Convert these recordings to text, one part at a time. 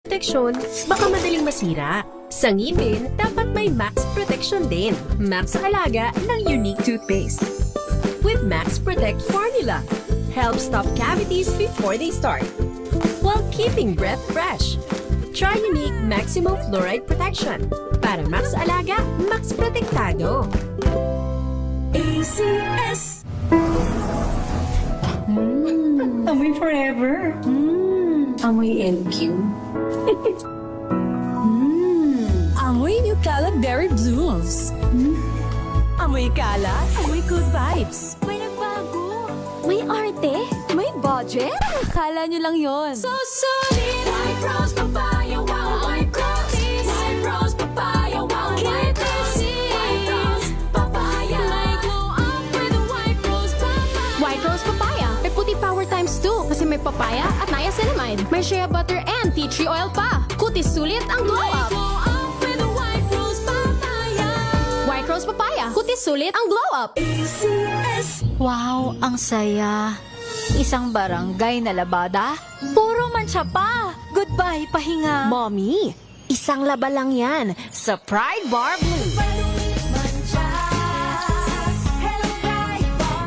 proteksyon, baka madaling masira. Sa ngipin, dapat may Max Protection din. Max sa alaga ng unique toothpaste. With Max Protect Formula, help stop cavities before they start, while keeping breath fresh. Try unique Maximum Fluoride Protection. Para Max alaga, Max Protektado. ACS. Amoy forever. Amoy LQ. Amoy New Cala Berry Blooms. Amoy Cala, amoy good vibes. May nagbago. May arte. May budget. Akala nyo lang yon. So solid. White rose papaya, wow, white rose. White rose papaya, wow, white rose. White rose papaya. May glow up with a white rose papaya. White Rose Papaya. May puti power times 2 kasi may papaya at niacinamide. May shea butter and tea tree oil pa. Kutis sulit ang glow up. Glow up with a white rose papaya. White Rose Papaya. Kutis sulit ang glow up. ACS. Wow, ang saya. Isang barangay na labada, puro mancha pa. Goodbye, pahinga. Mommy, isang laba lang yan sa Pride Bar Blue.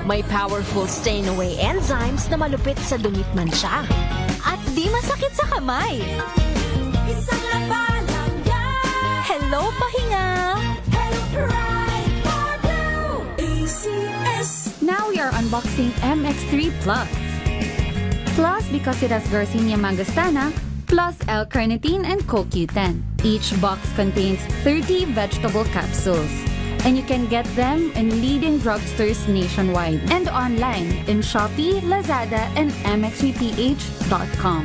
May powerful stain-away enzymes na malupit sa dumit mansya. At di masakit sa kamay. Isang laba lang yan. Hello, pahinga. Hello, Pride Bar Blue. ACS. Now we are unboxing MX3 Plus. Plus because it has Garcinia mangostana, plus L-carnitine and CoQ10. Each box contains 30 vegetable capsules. And you can get them in leading drugstores nationwide and online in Shopee, Lazada, and mxvph.com.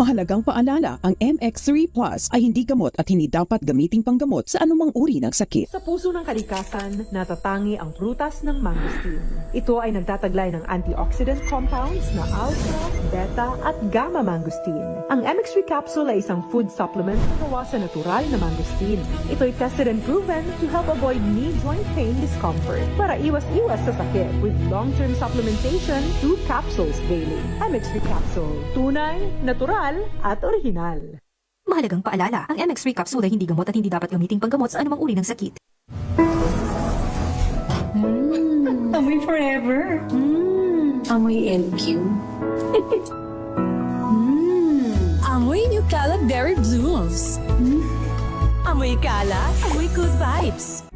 Mahalagang paalala, ang MX3 Plus ay hindi gamot at hindi dapat gamiting panggamot sa anumang uri ng sakit. Sa puso ng kalikasan, natatangi ang prutas ng mangosteen. Ito ay nagtataglay ng antioxidant compounds na alpha, beta at gamma mangosteen. Ang MX3 capsule ay isang food supplement na gawa sa natural na mangosteen. Ito ay tested and proven to help avoid knee joint pain discomfort para iwas-iwas sa sakit with long-term supplementation 2 capsules daily. MX3 capsule, tunay, natural at orihinal. Mahalagang paalala, ang MX3 capsule ay hindi gamot at hindi dapat gamiting panggamot sa anumang uri ng sakit. Amoy forever. Amoy LQ. Amoy New Cala Berry Blooms. Amoy Cala, amoy good vibes.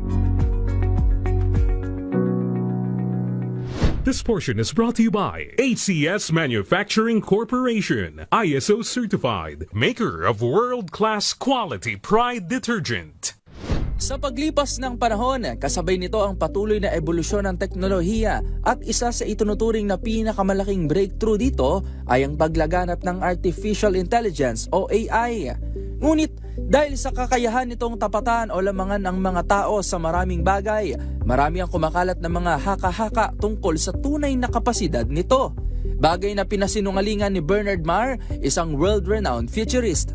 This portion is brought to you by ACS Manufacturing Corporation, ISO certified, maker of world-class quality Pride detergent. Sa paglipas ng panahon, kasabay nito ang patuloy na ebolusyon ng teknolohiya at isa sa itunuturing na pinakamalaking breakthrough dito ay ang paglaganap ng Artificial Intelligence o AI. Ngunit dahil sa kakayahan nitong tapatan o lamangan ng mga tao sa maraming bagay, marami ang kumakalat ng mga haka-haka tungkol sa tunay na kapasidad nito. Bagay na pinasinungalingan ni Bernard Marr, isang world-renowned futurist.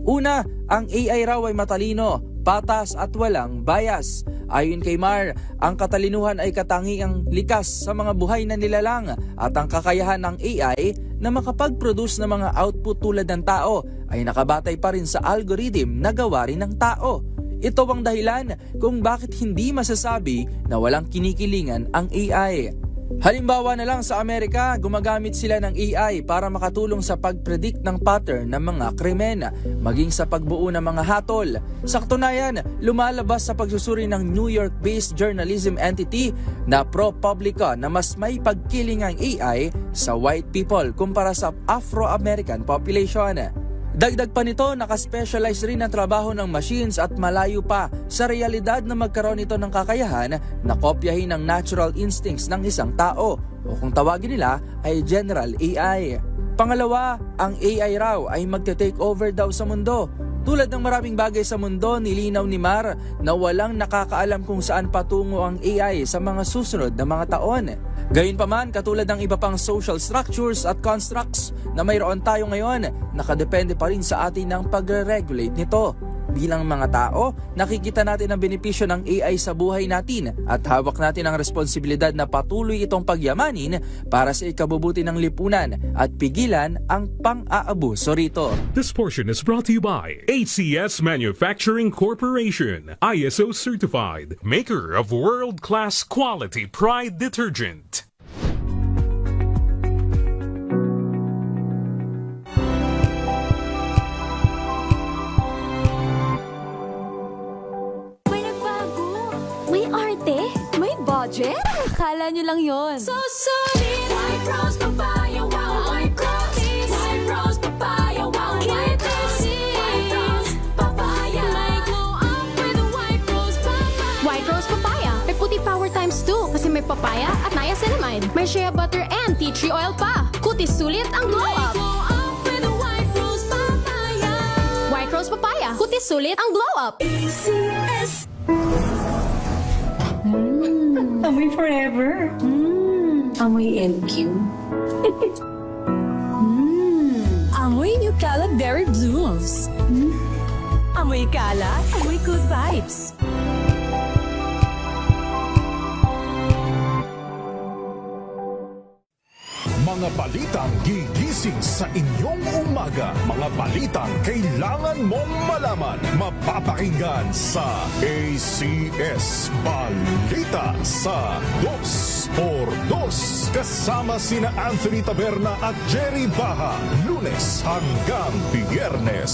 Una, ang AI raw ay matalino, patas at walang bias. Ayon kay Marr, ang katalinuhan ay katangiang likas sa mga buhay na nilalang at ang kakayahan ng AI na makapag-produce ng mga output tulad ng tao ay nakabatay pa rin sa algorithm na gawa rin ng tao. Ito ang dahilan kung bakit hindi masasabi na walang kinikilingan ang AI. Halimbawa na lang sa Amerika, gumagamit sila ng AI para makatulong sa pag-predict ng pattern ng mga krimen, maging sa pagbuo ng mga hatol. Sa katunayan, lumalabas sa pagsusuri ng New York-based journalism entity na ProPublica na mas may pagkiling ang AI sa white people kumpara sa Afro-American population. Dagdag pa nito, nakaspecialize rin ang trabaho ng machines at malayo pa sa realidad na magkaroon ito ng kakayahan na kopyahin ang natural instincts ng isang tao o kung tawagin nila ay General AI. Pangalawa, ang AI raw ay magte-take over daw sa mundo. Tulad ng maraming bagay sa mundo, nilinaw ni Marr na walang nakakaalam kung saan patungo ang AI sa mga susunod na mga taon. Gayunpaman, katulad ng iba pang social structures at constructs na mayroon tayo ngayon, nakadepende pa rin sa atin ng pagre-regulate nito. bilang mga tao, nakikita natin ang benepisyo ng AI sa buhay natin at hawak natin ang responsibilidad na patuloy itong pagyamanin para sa ikabubuti ng lipunan at pigilan ang pang-aabuso rito. This portion is brought to you by ACS Manufacturing Corporation, ISO certified, maker of world-class quality Pride detergent. May nagbago. May arte. May budget. Akala nyo lang yon. So solid. White rose papaya, wow, white rose. White rose papaya, wow, white rose. White rose papaya. May glow up with white rose papaya. White rose papaya. May puti power times 2 kasi may papaya at niacinamide. May shea butter and tea tree oil pa. Kutis sulit ang glow up. Glow up with white rose papaya. White rose papaya. Kutis sulit ang glow up. ACS. Amoy forever. Amoy LQ. Amoy New Cala Berry Blooms. Amoy Cala, amoy good vibes. Mga balitang gigising sa inyong umaga. Mga balitang kailangan mong malaman. Mapapakinggan sa ACS Balita sa 2x2. Kasama sina Anthony Taberna at Jerry Baha. Lunes hanggang Biyernes.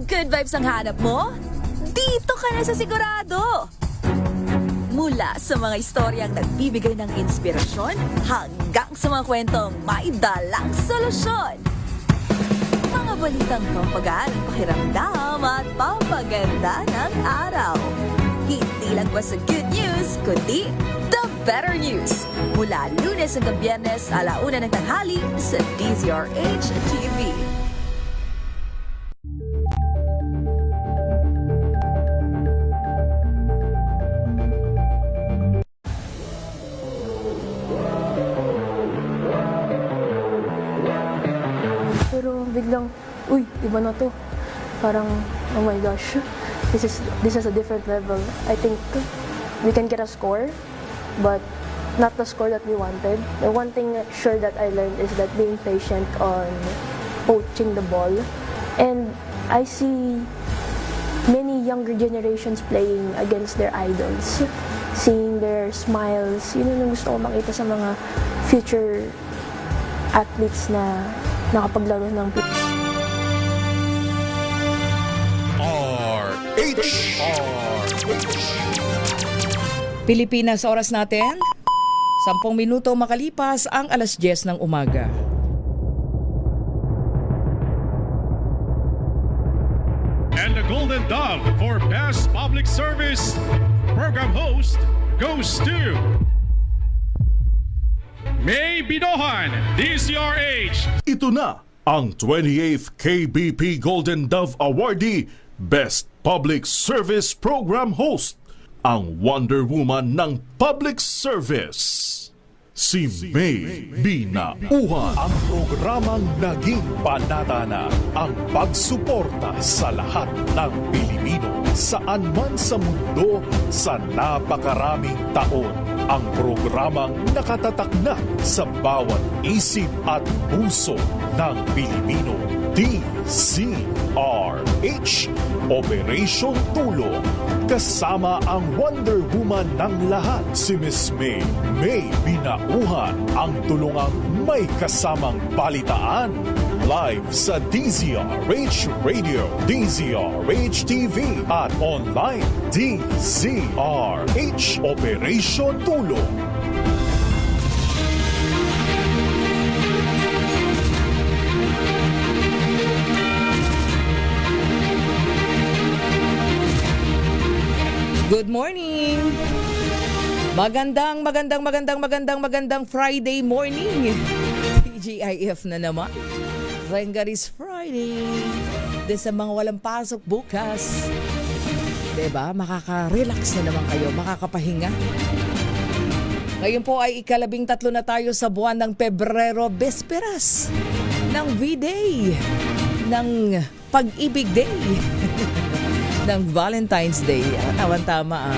Good vibes ang hanap mo? Dito ka na sa sigurado! Mula sa mga istoryang nagbibigay ng inspirasyon hanggang sa mga kwentong may dalang solusyon. Mga balitang kampagaan ang pakiramdam at papaganda ng araw. Hindi lang ba sa good news, kundi the better news. Mula Lunes hanggang Biyernes, 1:00 ng tanghali sa DZRH TV. Pero biglang, uy, iba na to. Parang, oh my gosh, this is a different level. I think we can get a score, but not the score that we wanted. The one thing sure that I learned is that being patient on poaching the ball. And I see many younger generations playing against their idols. Seeing their smiles, yun yung gusto ko makita sa mga future athletes na nakapaglaro ng Pilipinas, oras natin 10 minuto makalipas ang 10:00 ng umaga. And the Golden Dove for Best Public Service Program Host goes to May Binohan, DZRH. Ito na ang 28th KBP Golden Dove Awardee Best Public Service Program Host, ang Wonder Woman ng Public Service. Si May Binauhan. Ang programang naging panata na ang pagsuporta sa lahat ng Pilipino saan man sa mundo sa napakaraming taon. Ang programang nakatatak na sa bawat isip at puso ng Pilipino. DZRH Operation Tulong. Kasama ang Wonder Woman ng lahat, si Miss May Binauhan, ang tulungang may kasamang balitaan. Live sa DZRH Radio, DZRH TV at online DZRH Operation Tulong. Good morning! Magandang Friday morning! TGIF na naman. Thank God it's Friday. De sa mga walang pasok bukas. Diba? Makaka-relax na naman kayo. Makakapahinga. Ngayon po ay ika-13 na tayo sa buwan ng Pebrero, Besperas ng V-Day, ng Pag-ibig Day, ng Valentine's Day. Tama-tama.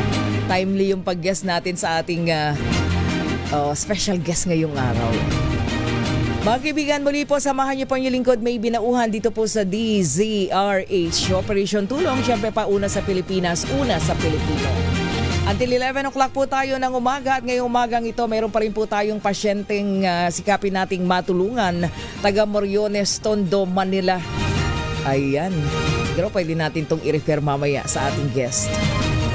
Timely yung pag-guest natin sa ating special guest ngayong araw. Mga kaibigan, muli po, samahan niyo po yung lingkod may binauhan dito po sa DZRH Operation Tulong. Siyempre pa una sa Pilipinas, una sa Pilipino. Until 11 o'clock po tayo ng umaga at ngayong umagang ito, mayroon pa rin po tayong pasyenteng sikapin nating matulungan. Taga Moriones, Tondo, Manila. Ayan. Pero pwede natin itong i-refer mamaya sa ating guest.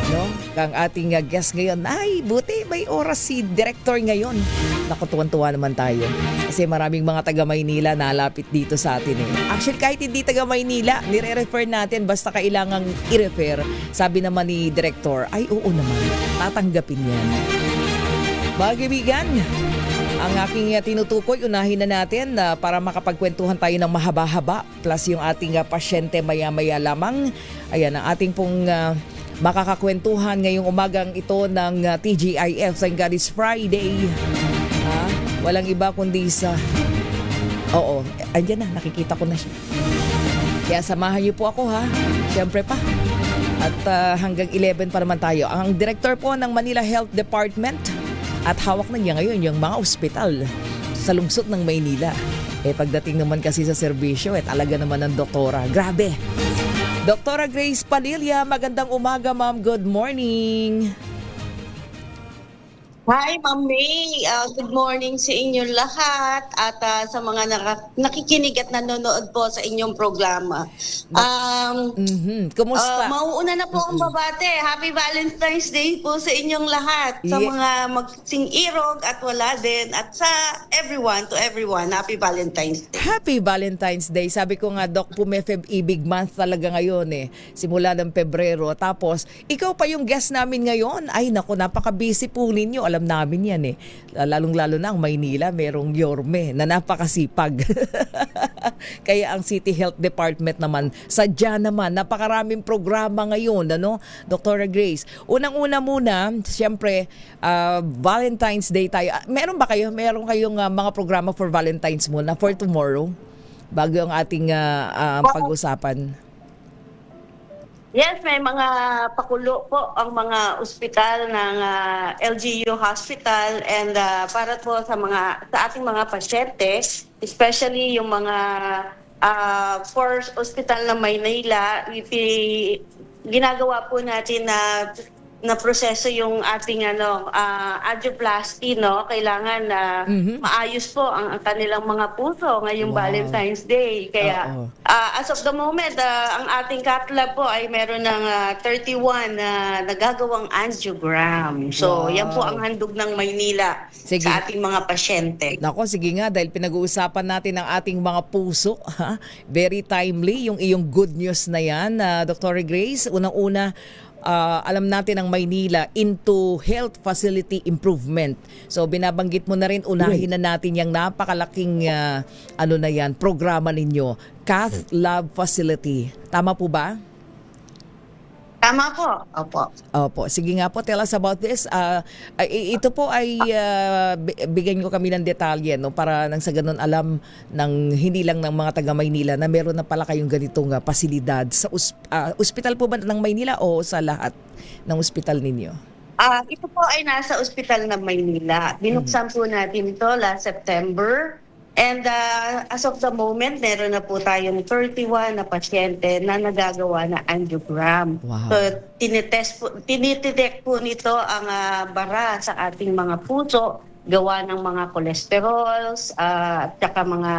No? Ang ating guest ngayon, ay buti may oras si Director ngayon. Naku, tuwan-tuwa naman tayo. Kasi maraming mga taga Maynila nalapit dito sa atin eh. Actually, kahit hindi taga Maynila, nire-refer natin basta kailangang i-refer. Sabi naman ni Director, ay oo naman, tatanggapin yan. Mga kaibigan, ang aking tinutukoy, unahin na natin para makapagkwentuhan tayo ng mahaba-haba plus yung ating pasyente maya-maya lamang. Ayan, ang ating pong makakakwentuhan ngayong umagang ito ng TGIF. Thank God it's Friday. Walang iba kundi sa... Oo, andyan na, nakikita ko na siya. Kaya samahan niyo po ako ha. Siyempre pa. At hanggang 11 pa naman tayo. Ang director po ng Manila Health Department at hawak na niya ngayon yung mga ospital sa lungsod ng Maynila. Pagdating naman kasi sa serbisyo, talaga naman ng doktora. Grabe! Doktora Grace Padilla, magandang umaga ma'am. Good morning. Hi, Ma'am May. Good morning sa inyong lahat at sa mga nakikinig at nanonood po sa inyong programa. Kumusta? Mauuna na po ang babate. Happy Valentine's Day po sa inyong lahat. Sa mga magsing-irog at wala din. At sa everyone, to everyone, Happy Valentine's Day. Happy Valentine's Day. Sabi ko nga, Doc, Pumefeb-ibig month talaga ngayon eh. Simula ng Pebrero. Tapos, ikaw pa yung guest namin ngayon. Ay, naku, napaka-busy po ninyo. Alam namin yan eh. Lalong-lalo na ang Maynila, merong Yorme na napakasipag. Kaya ang City Health Department naman, sadya naman, napakaraming programa ngayon, ano? Dr. Grace, unang-una muna, siyempre, Valentine's Day tayo. Meron kayong mga programa for Valentine's muna, for tomorrow? Bago ang ating pag-usapan. Yes, may mga pakulo po ang mga ospital ng LGU Hospital and para po sa ating mga pasyente, especially yung mga for hospital ng Maynila, ginagawa po natin na proseso yung ating angioplasty, no? Kailangan na maayos po ang kanilang mga puso ngayong Valentine's Day. Kaya as of the moment, ang ating cath lab po ay meron ng 31 na nagagawang angiogram. So, yan po ang handog ng Maynila sa ating mga pasyente. Nako, sige nga, dahil pinag-uusapan natin ang ating mga puso, ha? Very timely yung iyong good news na yan, Dr. Grace. Unang-una, alam natin ang Maynila into health facility improvement. So binabanggit mo na rin, unahin na natin yung napakalaking programa ninyo, Cath Lab Facility. Tama po ba? Tama po. Opo. Sige nga po, tell us about this. Ito po ay bigyan ko kami ng detalye, no, para nang sa ganun alam ng hindi lang ng mga taga Maynila na meron na pala kayong ganitong pasilidad sa ospital po ba ng Maynila o sa lahat ng ospital ninyo? Ito po ay nasa ospital ng Maynila. Binuksan po natin ito last September. And as of the moment, meron na po tayong 31 na pasyente na nagagawa na angiogram. Wow. So, tinitidek po nito ang bara sa ating mga puso, gawa ng mga cholesterols, at saka mga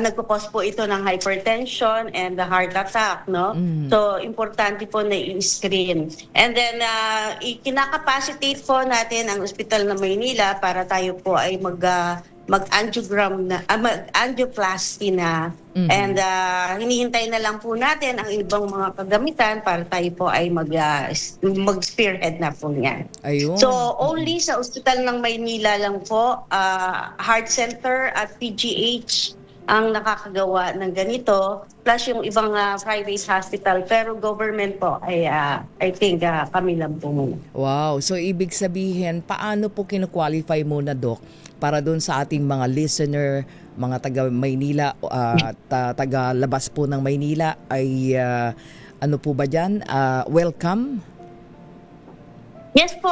nagpo-cause po ito ng hypertension and the heart attack, no? So, importante po na i-screen. And then, kinakapacitate po natin ang Ospital ng Maynila para tayo po ay mag-angiogram na, mag-angioplasty na. And hinihintay na lang po natin ang ibang mga kagamitan para tayo po ay mag-spearhead na po yan. Ayun. So, only sa Ospital ng Maynila lang po, Heart Center at PGH ang nakakagawa ng ganito, plus yung ibang private hospital. Pero government po ay I think kami lang po muna. Wow. So, ibig sabihin, paano po kinu-qualify muna, Doc, para doon sa ating mga listener, mga taga Maynila, taga labas po ng Maynila, ay ano po ba dyan? Welcome? Yes po,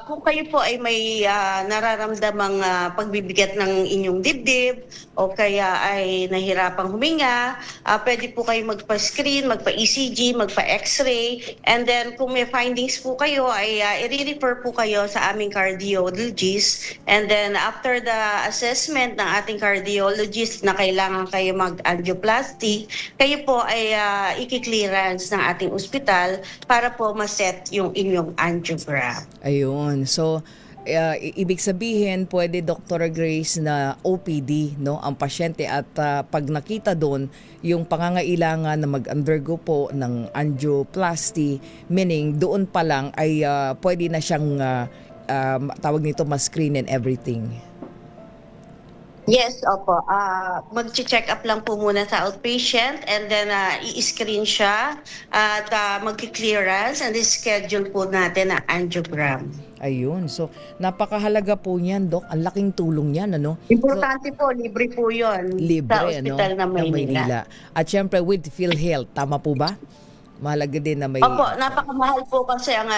kung kayo po ay may nararamdamang pagbibigat ng inyong dibdib o kaya ay nahirapang huminga, pwede po kayo magpa-screen, magpa-ECG, magpa-X-ray, and then kung may findings po kayo ay i-refer po kayo sa aming cardiologist, and then after the assessment ng ating cardiologist na kailangan kayo mag-angioplasty, kayo po ay i-clearance ng ating ospital para po ma-set yung inyong angiogram. Ayun. So, ibig sabihin, pwede Dr. Grace na OPD, no, ang pasyente at pag nakita doon yung pangangailangan na mag-undergo po ng angioplasty, meaning doon pa lang ay pwede na siyang tawag nito ma-screen and everything. Yes, opo. Mag-check up lang po muna sa outpatient and then i-screen siya at mag-clearance and schedule po natin ang angiogram. Ayun. So, napakahalaga po niyan, Doc. Ang laking tulong niyan, ano? Importante po, libre po yun sa ospital ng Maynila. At syempre, with PhilHealth, tama po ba? Mahalaga din na may... Opo, napakamahal po kasi ang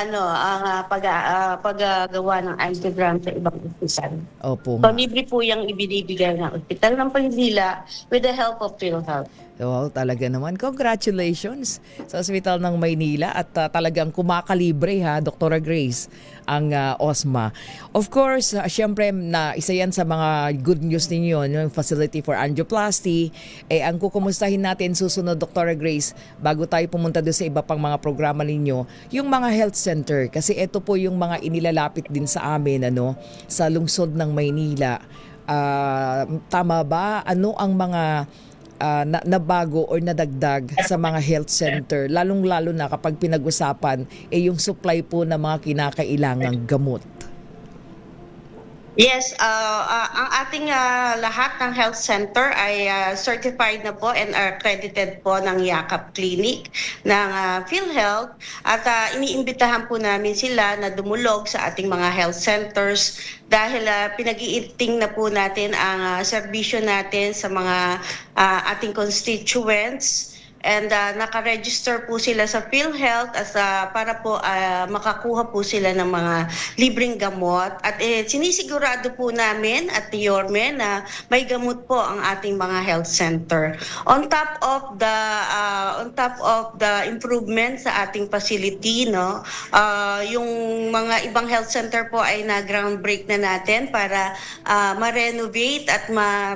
paggagawa ng angiogram sa ibang ospital. Opo. So, libre po yung ibinibigay ng ospital ng Maynila with the help of PhilHealth. Wow, talaga naman. Congratulations sa Ospital ng Maynila at talagang kumakalibre ha, Dr. Grace, ang OSMA. Of course, syempre na isa yan sa mga good news ninyo, yung facility for angioplasty. Ang kukumustahin natin susunod, Dr. Grace, bago tayo pumunta doon sa iba pang mga programa ninyo, yung mga health center. Kasi ito po yung mga inilalapit din sa amin, sa lungsod ng Maynila. Tama ba? Ano ang mga nabago or nadagdag sa mga health center, lalong-lalo na kapag pinag-usapan yung supply po ng mga kinakailangang gamot? Yes, ang ating lahat ng health center ay certified na po and accredited po ng Yakap Clinic ng PhilHealth at iniimbitahan po namin sila na dumulog sa ating mga health centers dahil pinag-iiting na po natin ang serbisyo natin sa mga ating constituents. And naka-register po sila sa PhilHealth as para po makakuha po sila ng mga libreng gamot. At sinisigurado po namin at Yorme na may gamot po ang ating mga health center. On top of the improvement sa ating facility, yung mga ibang health center po ay na-groundbreak na natin para ma-renovate at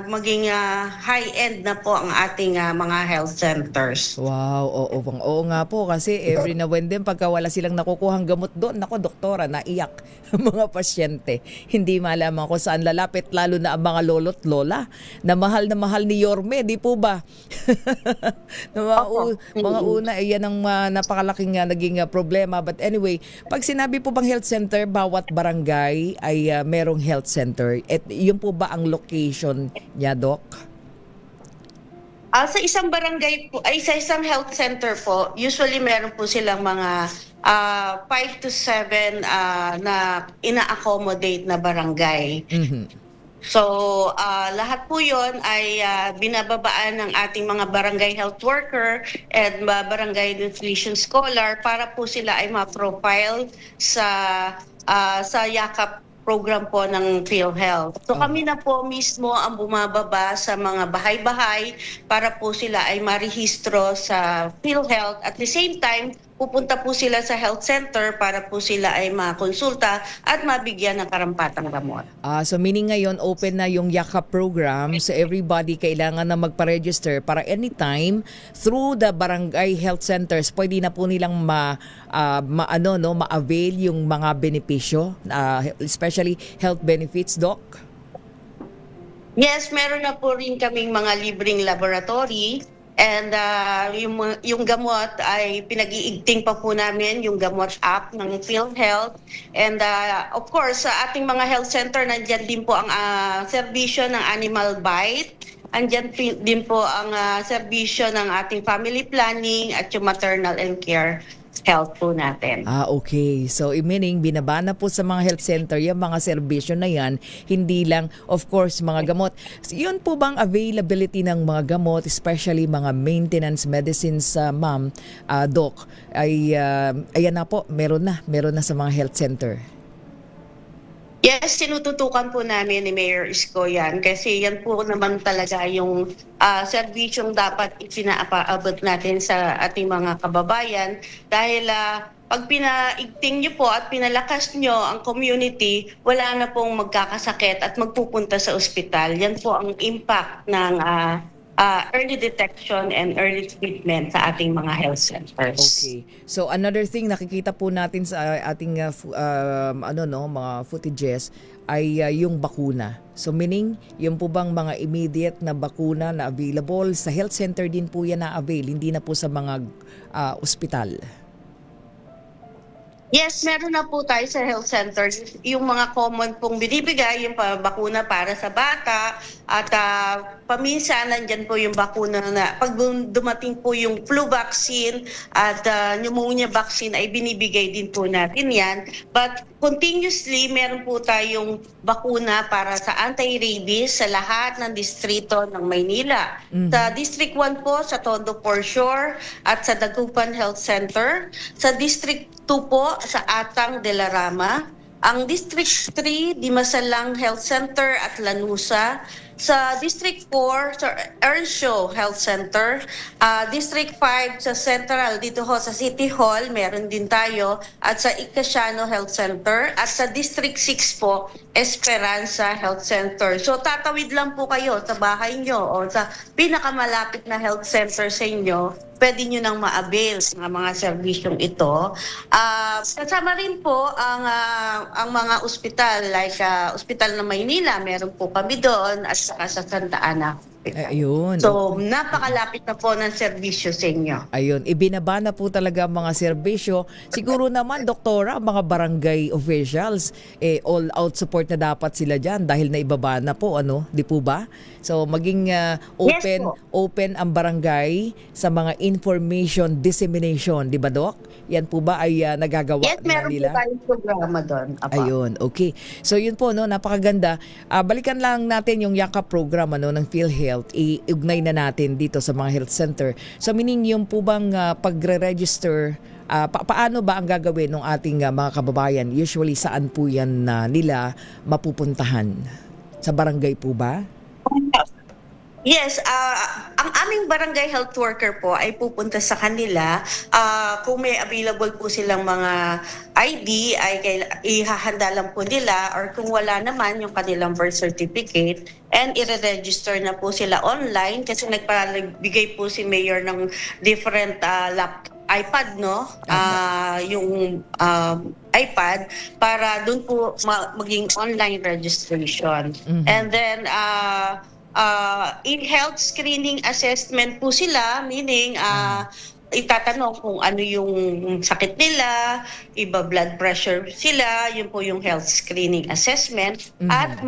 maging high-end na po ang ating mga health centers. Wow, oo nga po kasi every now and then pagka wala silang nakukuhang gamot doon, nako doktora, naiyak ang mga pasyente. Hindi malaman kung saan lalapit, lalo na ang mga lolo't lola na mahal ni Yorme, di po ba? Mga una, yan ang napakalaking naging problema. But anyway, pag sinabi po bang health center, bawat barangay ay merong health center. At yun po ba ang location niya, Doc? Sa isang barangay po, ay sa isang health center po, usually meron po silang mga 5 to 7 na ina-accommodate na barangay. Mm-hmm. So, lahat po yon ay binababaan ng ating mga barangay health worker and barangay nutrition scholar para po sila ay ma-profile sa Yakap program po ng PhilHealth. So kami na po mismo ang bumababa sa mga bahay-bahay para po sila ay marehistro sa PhilHealth. At the same time, pupunta po sila sa health center para po sila ay makonsulta at mabigyan ng karampatang gamot. So meaning ngayon, open na yung Yakap program. So everybody kailangan na magpa-register para anytime through the barangay health centers, pwede na po nilang ma-avail yung mga benepisyo, especially health benefits, Doc? Yes, meron na po rin kaming mga libreng laboratory. And yung gamot ay pinag-iigting pa po namin, yung gamot app ng PhilHealth. And of course, sa ating mga health center, nandiyan din po ang serbisyo ng Animal Bite andyan din po ang serbisyo ng ating family planning at yung maternal and care health po natin. Okay. So, meaning, binabana po sa mga health center yung mga serbisyo na yan, hindi lang, of course, mga gamot. Yun po bang availability ng mga gamot, especially mga maintenance medicines, ma'am, doc, ay, ayan na po, meron na sa mga health center? Yes, sinututukan po namin ni Mayor Isko yan kasi yan po naman talaga yung serbisyong dapat ipinaabot natin sa ating mga kababayan dahil pag pinaigting nyo po at pinalakas nyo ang community, wala na pong magkakasakit at magpupunta sa ospital. Yan po ang impact ng early detection and early treatment sa ating mga health centers. Okay. So another thing nakikita po natin sa ating mga footages ay yung bakuna. So meaning, yung po bang mga immediate na bakuna na available sa health center din po yan na-avail, hindi na po sa mga ospital? Yes, meron na po tayo sa health center. Yung mga common pong binibigay, yung bakuna para sa bata at paminsan nandyan po yung bakuna na pag dumating po yung flu vaccine at pneumonia vaccine ay binibigay din po natin yan. But continuously, meron po tayong bakuna para sa anti-rabies sa lahat ng distrito ng Maynila. Sa District 1 po, sa Tondo Foreshore at sa Dagupan Health Center. Sa District 2 po, sa Atang de la Rama. Ang District 3, Dimasalang Health Center at Lanusa. Sa District 4, sa Earnshaw Health Center. District 5 sa Central, dito ho sa City Hall, meron din tayo. At sa Icasiano Health Center. At sa District 6 po, Esperanza Health Center. So tatawid lang po kayo sa bahay nyo o sa pinakamalapit na health center sa inyo, pwede nyo nang ma-avail ng mga serbisyong ito. Kasama rin po ang mga ospital, like Ospital ng Maynila, meron po kami doon at saka sa Santa Ana. Ayun. So, napakalapit na po ng serbisyo sa inyo. Ayun, ibinaba na po talaga mga serbisyo. Siguro naman, Doktora, mga barangay officials, all out support na dapat sila dyan dahil naibaba na po, di po ba? So, maging open ang barangay sa mga information dissemination, di ba, Doc? Yan po ba ay nagagawa yes, meron nila? po tayong programa doon. Ayun, okay. So, yun po, napakaganda. Balikan lang natin yung yakap program ng PhilHealth. I-ugnay na natin dito sa mga health center. So meaning yung po bang pagre-register, paano ba ang gagawin ng ating mga kababayan? Usually saan po yan nila mapupuntahan? Sa barangay po ba? Yes, ang aming barangay health worker po ay pupunta sa kanila. Kung may available po silang mga ID, ay ihahanda lang po nila, or kung wala naman yung kanilang birth certificate, and i-register na po sila online kasi nagpalagay po si Mayor ng different iPad, yung iPad para doon po maging online registration. And then in-health screening assessment po sila, meaning itatanong kung ano yung sakit nila, iba blood pressure sila, yun po yung health screening assessment, at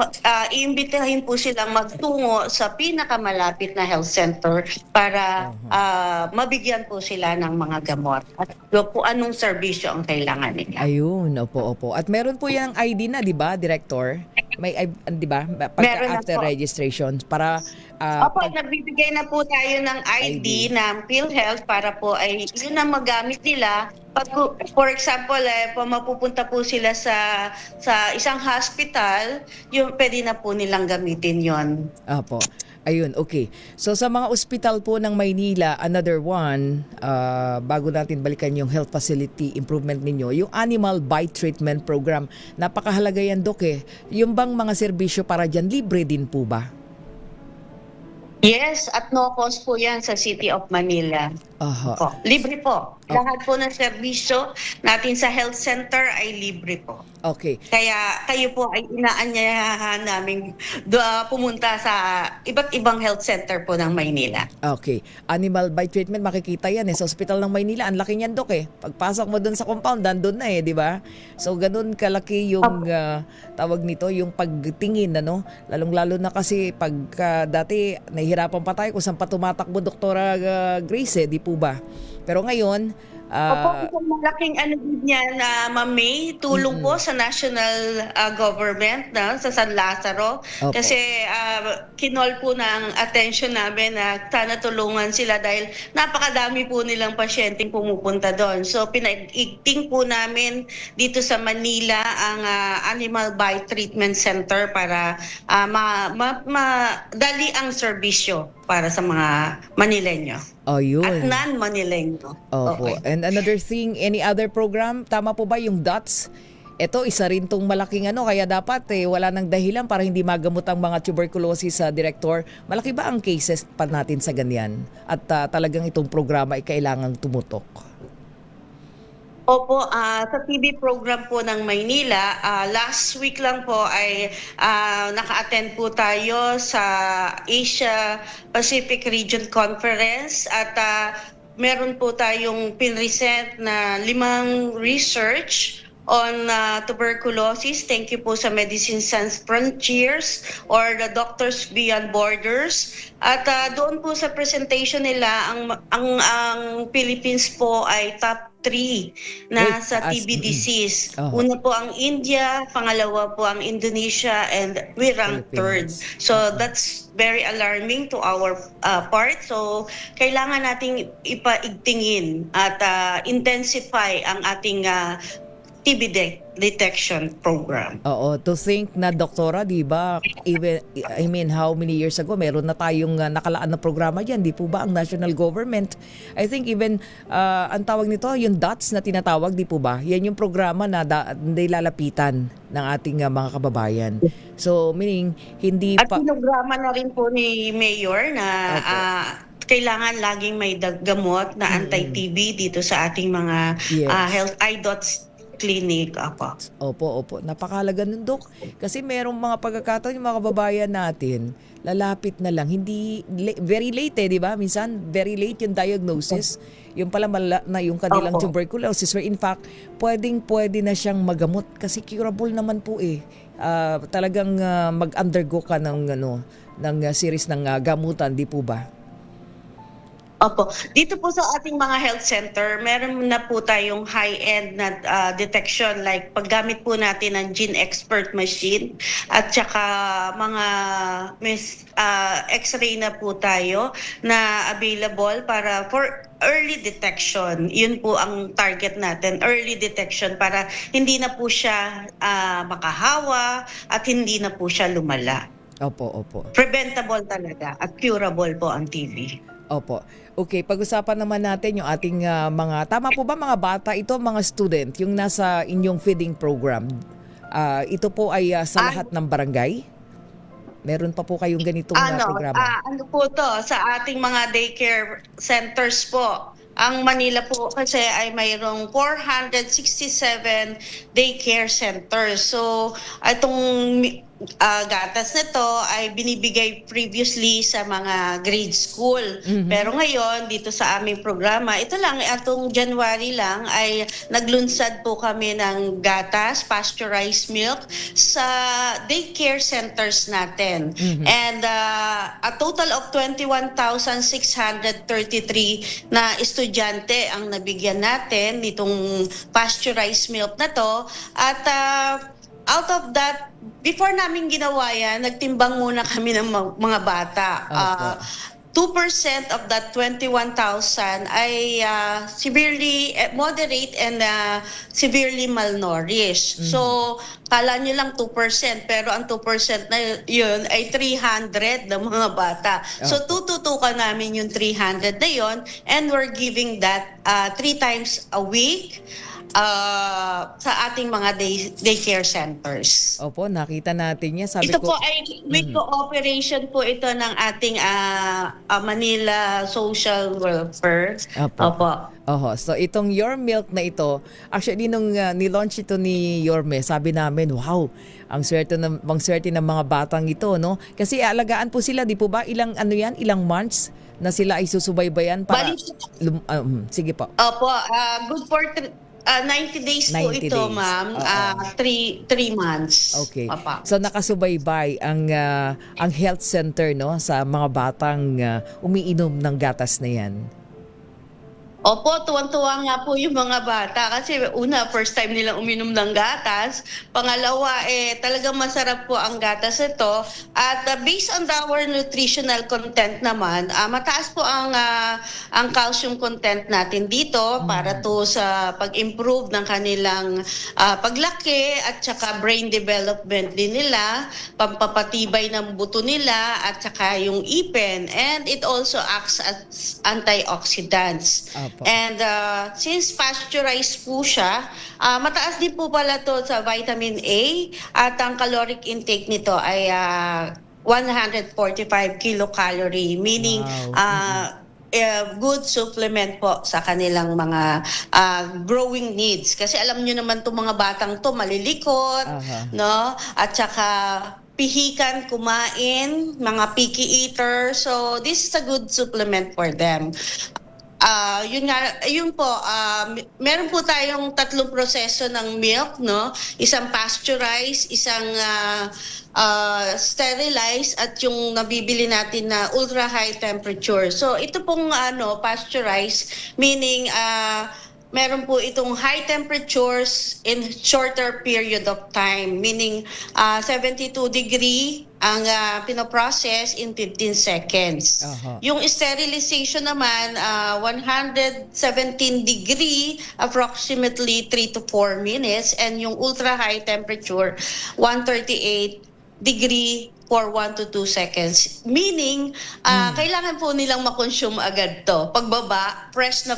iimbitahin po silang magtungo sa pinakamalapit na health center para mabigyan po sila ng mga gamot at kung anong serbisyo ang kailangan nila. Ayun, opo. At meron po yung ID na, di ba, Director? May, di ba? After registration para nagbibigay na po tayo ng ID ng PhilHealth para po ay yun ang magamit nila. Pag, for example, mapupunta po sila sa isang hospital, yung pwede na po nilang gamitin yon. Apo. Ayun, okay. So sa mga ospital po ng Maynila, another one, bago natin balikan yung health facility improvement ninyo, yung animal bite treatment program, napakahalaga yan, Dok. Yung bang mga serbisyo para dyan, libre din po ba? Yes, at no cost po yan sa City of Manila. Aha. Po. Libre po. Lahat po ng serbisyo natin sa health center ay libre po. Okay. Kaya kayo po ay inaanyayahan namin pumunta sa iba't ibang health center po ng Maynila. Okay. Animal bite treatment, makikita yan sa ospital ng Maynila. Ang laki niyan, Dok eh. Pagpasok mo dun sa compound, nandun na eh, di ba? So, ganun kalaki yung tawag nito, yung pagtingin, ano? Lalong-lalo na kasi pag dati, nahihirapan pa tayo kung saan pa tumatakbo, Doktora Grace, di po ba? Pero ngayon, Opo, isang malaking ano din niya na Ma'am May, tulong po sa national government sa San Lazaro. Opo. Kasi kinol po ng attention namin na sana tulungan sila dahil napakadami po nilang pasyenteng pumupunta doon. So pinag-igting po namin dito sa Manila ang Animal Bite Treatment Center para madali ang serbisyo para sa mga Manileño. Yun. At non-Manileño. Opo. Okay. And another thing, any other program? Tama po ba yung DOTS? Ito, isa rin tong malaking kaya dapat wala nang dahilan para hindi magamot ang mga tuberculosis Director. Malaki ba ang cases pa natin sa ganyan? At talagang itong programa ay kailangang tumutok? Opo, sa TV program po ng Maynila, last week lang po ay naka-attend po tayo sa Asia Pacific Region Conference at meron po tayong pinresent na 5 research on tuberculosis. Thank you po sa Medicine Sans Frontiers or the Doctors Beyond Borders. At doon po sa presentation nila, ang Philippines po ay top 3 na sa TB disease. Una po ang India, pangalawa po ang Indonesia, and we rank third. So that's very alarming to our part. So kailangan nating ipaigtingin at intensify ang ating TB detection program. Oo, to think na doktora, di ba, even, how many years ago, meron na tayong nakalaan na programa dyan, di po ba, ang national government? I think even, ang tawag nito, yung DOTS na tinatawag, di po ba? Yan yung programa na nilalapitan ng ating mga kababayan. So, meaning, hindi At pa... programa na rin po ni Mayor na kailangan laging may gamot na anti-TB dito sa ating mga health IDOTS clinic. Opo. Napakahalaga nun, Dok. Kasi merong mga pagkakataon yung mga kababayan natin, lalapit na lang. Hindi, very late di ba? Minsan, very late yung diagnosis. Yung pala na yung kanilang tuberculosis where in fact, pwede na siyang magamot kasi curable naman po talagang mag-undergo ka ng series ng gamutan, di po ba? Opo. Dito po sa ating mga health center, meron na po tayong high-end na detection like paggamit po natin ng Gene Expert machine at saka mga X-ray na po tayo na available para for early detection. Yun po ang target natin, early detection para hindi na po siya makahawa at hindi na po siya lumala. Opo. Preventable talaga at curable po ang TB. Opo. Okay, pag-usapan naman natin yung ating mga, tama po ba mga bata ito, mga student, yung nasa inyong feeding program? Ito po ay sa lahat ng barangay? Meron pa po kayong ganitong programa? Ano po to? Sa ating mga daycare centers po. Ang Manila po kasi ay mayroong 467 daycare centers. So, itong gatas nito ay binibigay previously sa mga grade school. Pero ngayon, dito sa aming programa, ito lang, atong January lang, ay naglunsad po kami ng gatas, pasteurized milk, sa daycare centers natin. And a total of 21,633 na estudyante ang nabigyan natin nitong pasteurized milk na to. At out of that, before namin ginawa yan, nagtimbang muna kami ng mga bata. 2% of that 21,000 ay severely, moderate and severely malnourished. So, kala nyo lang 2%, pero ang 2% na yun ay 300 na mga bata. So tututukan namin yung 300 na yun, and we're giving that 3 times a week sa ating mga daycare centers. Opo, nakita natin yan. Sabi Ito ko, po ay with cooperation po ito ng ating Manila Social Welfare. Opo. Oho, so itong Your Milk na ito, actually nung nilaunch ito ni Yorme, sabi namin, wow, ang swerte ng mga batang ito, no? Kasi alagaan po sila, di po ba? Ilang months na sila ay susubaybayan para... sige po. Opo, good for 90 days po 90 ito, days. ma'am. 3 months. Okay. Papa. So nakasubaybay ang health center, no, sa mga batang umiinom ng gatas na 'yan. Opo, tuwang-tuwa nga po yung mga bata kasi una, first time nilang uminom ng gatas. Pangalawa, talagang masarap po ang gatas ito. At based on our nutritional content naman, mataas po ang calcium content natin dito para to sa pag-improve ng kanilang paglaki at saka brain development din nila, pampapatibay ng buto nila at saka yung ipin. And it also acts as antioxidants. And since pasteurized po siya, mataas din po pala to sa vitamin A at ang caloric intake nito ay 145 kilocalorie, meaning good supplement po sa kanilang mga growing needs. Kasi alam nyo naman itong mga batang to malilikot, no? At saka pihikan, kumain, mga picky eater. So this is a good supplement for them. Yun po, meron po tayong 3 proseso ng milk, no? Isang pasteurized, isang sterilized, at yung nabibili natin na ultra high temperature. So ito pong pasteurized, meaning meron po itong high temperatures in shorter period of time, meaning 72 degree ang pinoprocess in 15 seconds. Yung sterilization naman, 117 degree, approximately 3 to 4 minutes, and yung ultra high temperature, 138 degree for 1 to 2 seconds. Meaning, kailangan po nilang makonsume agad to. Pagbaba, fresh na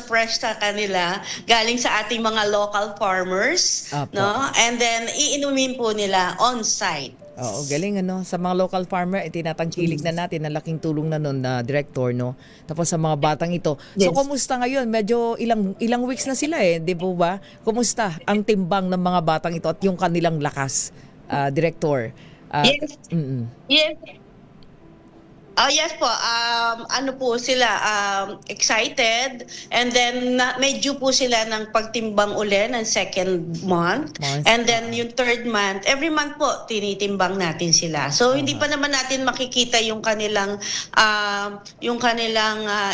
kanila, galing sa ating mga local farmers, no? And then, iinumin po nila on-site. Oo, galing sa mga local farmer, tinatangkilik na natin, na laking tulong na nun na director, no? Tapos sa mga batang ito. So, kumusta ngayon? Medyo ilang weeks na sila di po ba? Kumusta ang timbang ng mga batang ito at yung kanilang lakas, director? Yes. Yes. Yes po, ano po sila, excited, and then medyo po sila ng pagtimbang uli ng second month, and then yung third month, every month po tinitimbang natin sila. So hindi pa naman natin makikita yung kanilang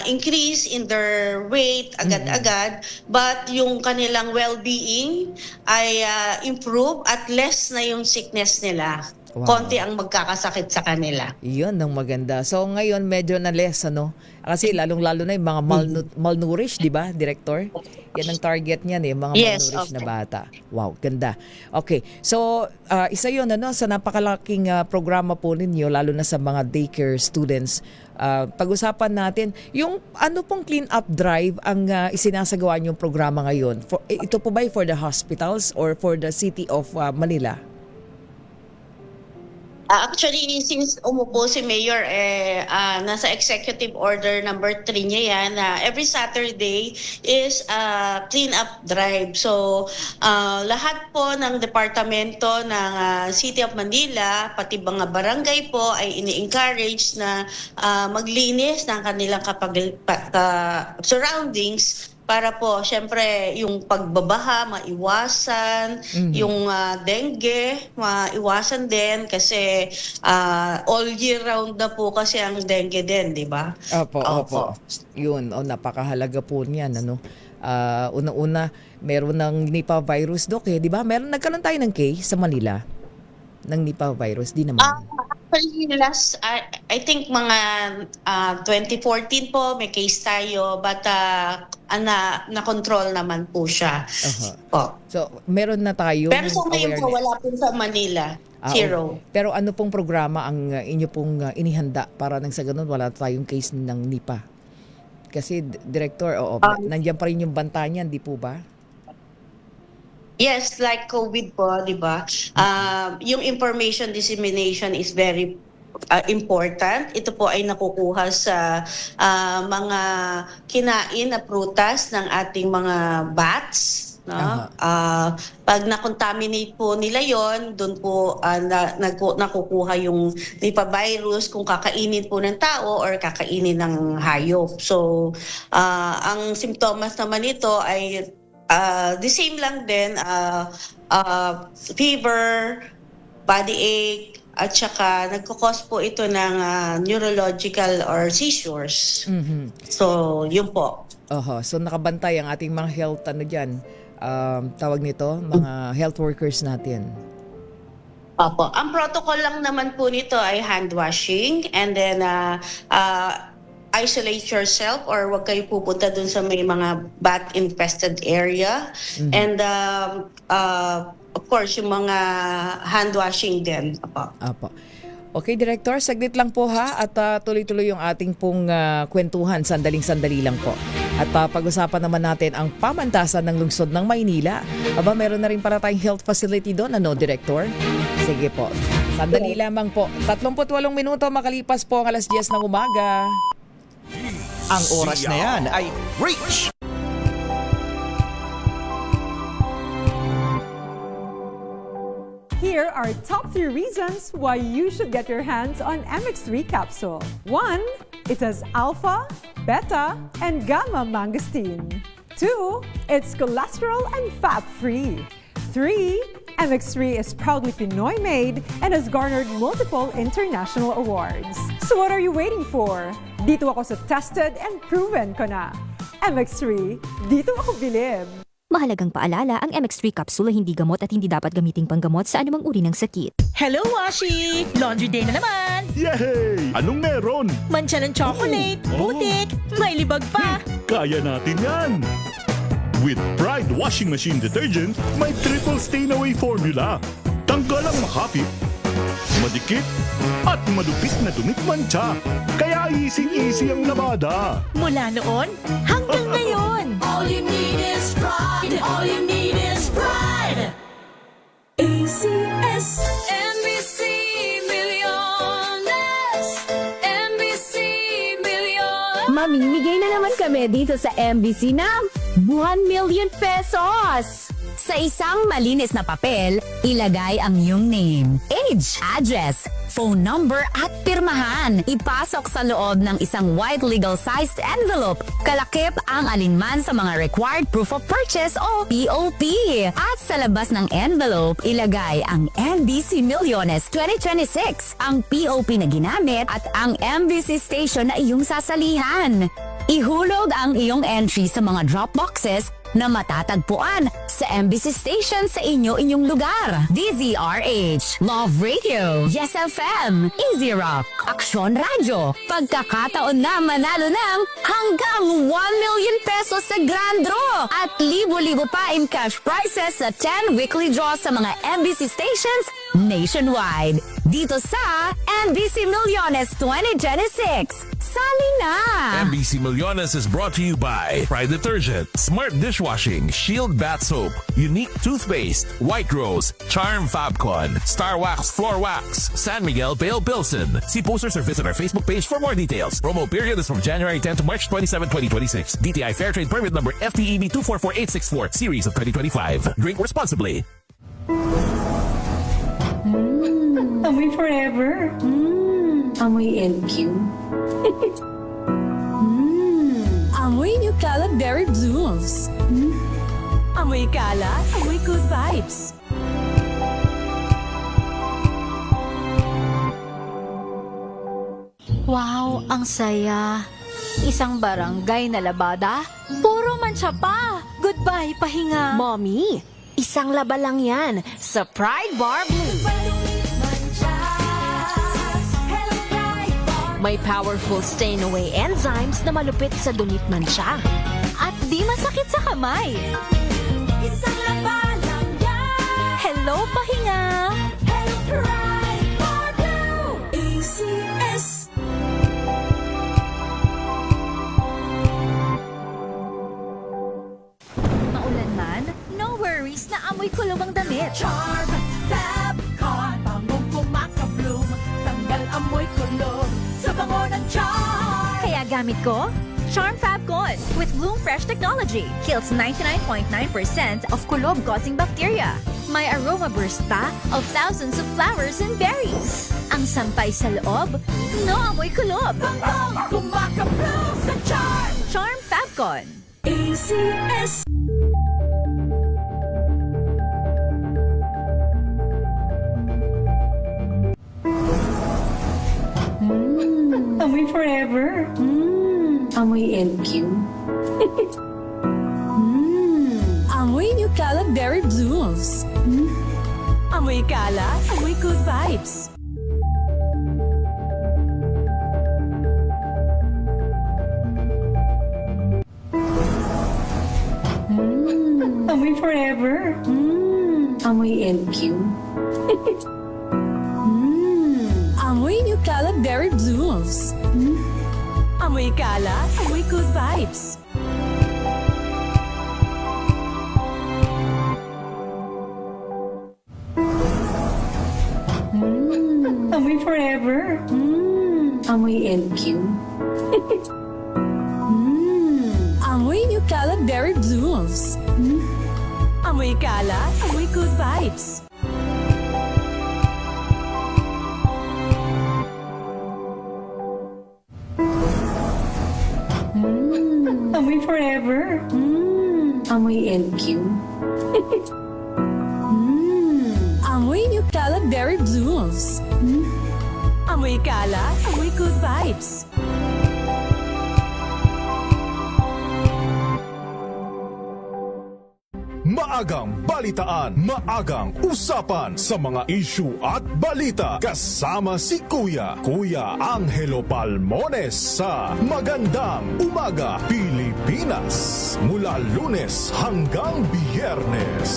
increase in their weight agad-agad, but yung kanilang well-being ay improve at less na yung sickness nila. Wow. Konti ang magkakasakit sa kanila. Iyon ang maganda. So ngayon medyo na less, kasi lalong-lalo na yung mga malnourished, di ba, Director? Yan ang target niyan, mga malnourished na bata. Wow, ganda. Okay, so isa yun sa napakalaking programa po ninyo, lalo na sa mga daycare students. Pag-usapan natin, yung ano pong clean up drive ang isinasagawa niyong programa ngayon? Ito po ba for the hospitals or for the city of Manila? Actually, since umupo si Mayor, nasa executive order number 3 niya yan, every Saturday is clean up drive. So, lahat po ng departamento ng City of Manila, pati mga barangay po, ay ini-encourage na maglinis ng kanilang surroundings, para po, syempre, yung pagbabaha, maiwasan, yung dengue, maiwasan din kasi all year round na po kasi ang dengue din, di ba? Opo. Yun, napakahalaga po niyan, Una-una, meron ng Nipah virus, Doc, di ba? Nagkaroon tayo ng case sa Manila ng Nipah virus, di naman? Actually, I think mga 2014 po, may case tayo, but na-control naman po siya. Po. So, meron na tayo Pero sa ngayon po, wala po sa Manila. Zero. Pero ano pong programa ang inyo pong inihanda para nang sa ganun wala tayong case ng Nipah? Kasi, Director, nandiyan pa rin yung banta niyan, di po ba? Yes, like COVID po, di ba? Yung information dissemination is very important. Ito po ay nakukuha sa mga kinain na prutas ng ating mga bats. No? Pag na-contaminate po nila yon, doon po nakukuha yung Nipah virus kung kakainin po ng tao or kakainin ng hayop. So, ang symptoms naman nito ay the same lang din, fever, body ache, at saka nagkukos po ito ng neurological or seizures. So, yun po. So, nakabantay ang ating mga health, tawag nito, mga health workers natin. Opo. Ang protocol lang naman po nito ay hand washing and then isolate yourself or wag kayo pupunta dun sa may mga bat-infested area. And of course, yung mga hand washing din. Apo. Okay, Director, saglit lang po ha at tuloy-tuloy yung ating pong kwentuhan. Sandaling-sandali lang po. At pag-usapan naman natin ang pamantasan ng lungsod ng Maynila. Meron na rin para tayong health facility doon, Director? Sige po. Sandali lamang po. 38 minuto makalipas po ang 10:00 ng umaga. Ang oras na yan ay Reach! Here are top 3 reasons why you should get your hands on MX3 capsule. 1. It has alpha, beta, and gamma mangosteen. 2. It's cholesterol and fat-free. 3. MX3 is proudly Pinoy made and has garnered multiple international awards. So what are you waiting for? Dito ako sa tested and proven ko na. MX3, dito ako bilib. Mahalagang paalala, ang MX3 capsule ay hindi gamot at hindi dapat gamiting panggamot sa anumang uri ng sakit. Hello, Washi! Laundry day na naman! Yay! Anong meron? Mancha ng chocolate, putik, may libag pa! Kaya natin yan! With Pride Washing Machine Detergent, may triple stain-away formula. Tanggal ang makapit, madikit, at madupit na dumit mancha. Kaya easy-easy ang labada. Mula noon hanggang ngayon! All you need is pride. All you need is pride. ACS. NBC Milliones. NBC Milliones. Mamimigay na naman kami dito sa MBC ng 1 million pesos! Sa isang malinis na papel, ilagay ang iyong name, age, address, phone number at pirmahan. Ipasok sa loob ng isang white legal-sized envelope. Kalakip ang alinman sa mga required proof of purchase o POP. At sa labas ng envelope, ilagay ang NBC Milliones 2026, ang POP na ginamit at ang MBC station na iyong sasalihan. Ihulog ang iyong entry sa mga drop boxes na matatagpuan sa MBC station sa inyong lugar. DZRH, Love Radio, Yes FM, Easy Rock, Aksyon Radio. Pagkakataon na manalo ng hanggang 1 million pesos sa Grand Draw at libo-libo pa in cash prizes sa 10 weekly draws sa mga MBC stations nationwide. Dito sa MBC Milliones 2026. Sali na! MBC Milliones is brought to you by Pride Detergent, Smart Dishwashing, Shield Bath Soap, Unique Toothpaste, White Rose, Charm Fabcon, Star Wax Floor Wax, San Miguel Pale Pilsen. See posters or visit our Facebook page for more details. Promo period is from January 10 to March 27, 2026. DTI Fair Trade Permit number FTEB 244864, series of 2025. Drink responsibly. Amoy forever. Amoy LQ. Amoy New Cala Berry Blooms. Amoy kala, amoy good vibes. Wow, ang saya. Isang barangay na labada, puro mancha pa. Goodbye, pahinga. Mommy, isang laba lang yan sa Pride Bar Blue. May powerful stain-away enzymes na malupit sa dunit mansya. At di masakit sa kamay. Isang labalang yan. Hello, pahinga! Hello, Pride for Blue. ACS. Maulan man, no worries na amoy kulong ang damit. Charm Fabcon. Bangong kumakabloom. Tanggal amoy kulog sa bango ng charm. Kaya gamit ko, Charm Fabcon with Bloom Fresh technology. Kills 99.9% of kulob-causing bacteria. May aroma burst pa of thousands of flowers and berries. Ang sampay sa loob, no amoy kulob. Bangong kumakabloom sa charm. Charm Fabcon. ACS. Amoy forever. Amoy LQ. Amoy New Cala Berry Blooms. Amoy Cala, amoy good vibes. Amoy forever. Amoy LQ. Amoy New Cala Berry Blooms. Amoy Cala, amoy good vibes. Amoy forever. Amoy LQ. Amoy New Cala Berry Blooms. Amoy Cala, amoy good vibes. Amoy forever. Amoy LQ. Amoy New Cala Berry Blooms. Amoy Cala, amoy good vibes. Maagang balitaan, maagang usapan sa mga issue at balita. Kasama si Kuya Angelo Palmones sa Magandang Umaga Pilipinas. Mula Lunes hanggang Biyernes.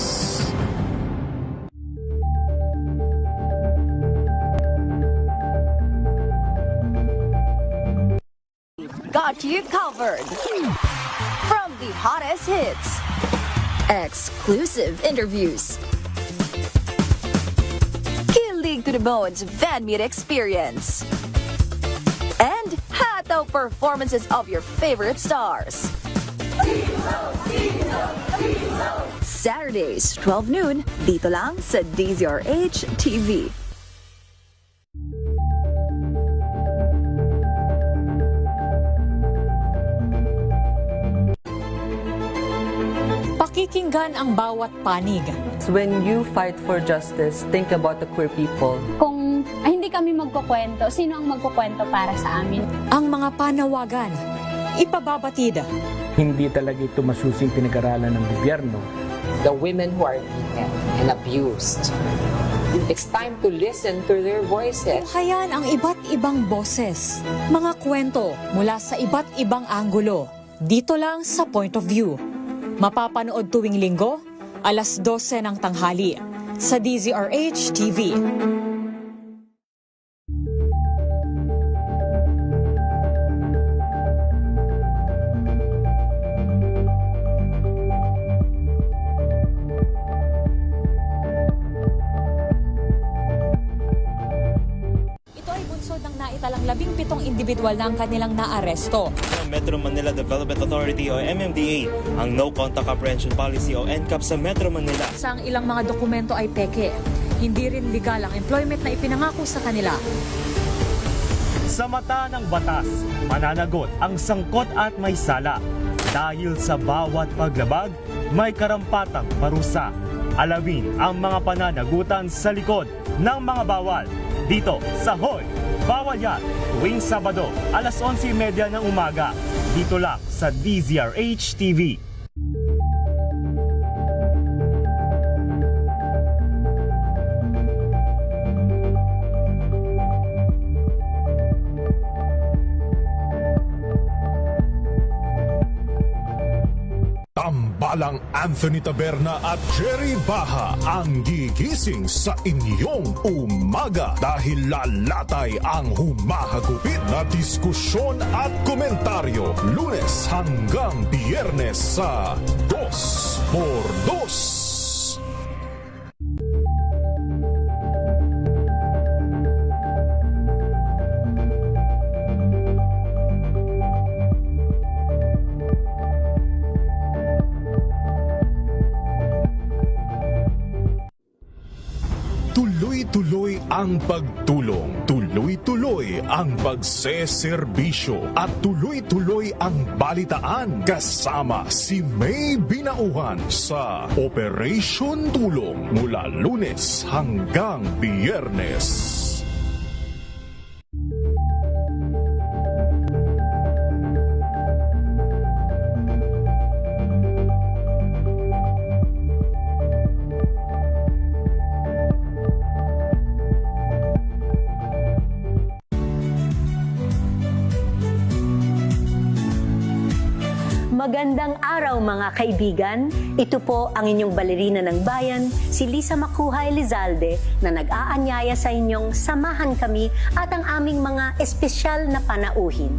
Got you covered. From the hottest hits, exclusive interviews, kilig to the bones fan meet experience, and hataw performances of your favorite stars. Saturdays, 12 noon, dito lang sa DZRH TV. Pakikinggan ang bawat panig. When you fight for justice, think about the queer people. Kung hindi kami magkukwento, sino ang magkukwento para sa amin? Ang mga panawagan, ipababatid. Hindi talaga ito masusing pinag-aralan ng gobyerno. The women who are beaten and abused. It's time to listen to their voices. Tunghayan ang iba't ibang boses, mga kwento mula sa iba't ibang anggulo. Dito lang sa Point of View. Mapapanood tuwing linggo, alas 12 ng tanghali sa DZRH TV. Naitalang 17 individual na ang kanilang naaresto. Metro Manila Development Authority o MMDA ang No Contact Apprehension Policy o NCAP sa Metro Manila. Sa ilang mga dokumento ay peke. Hindi rin legal ang employment na ipinangako sa kanila. Sa mata ng batas, mananagot ang sangkot at may sala. Dahil sa bawat paglabag, may karampatang parusa. Alamin ang mga pananagutan sa likod ng mga bawal. Dito sa Hoy! Bawal Yan, tuwing Sabado, alas 11:30 ng umaga. Dito lang sa DZRH TV. Samantalang Anthony Taberna at Jerry Baha ang gigising sa inyong umaga dahil lalatay ang humahagupit na diskusyon at komentaryo Lunes hanggang Biyernes sa 2x2. Tuloy-tuloy ang pagtulong, tuloy-tuloy ang pagseserbisyo at tuloy-tuloy ang balitaan kasama si May Binauhan sa Operation Tulong mula Lunes hanggang Biyernes. Magandang araw mga kaibigan. Ito po ang inyong balerina ng bayan, si Lisa Makuha Elizalde, na nag-aanyaya sa inyong samahan kami at ang aming mga espesyal na panauhin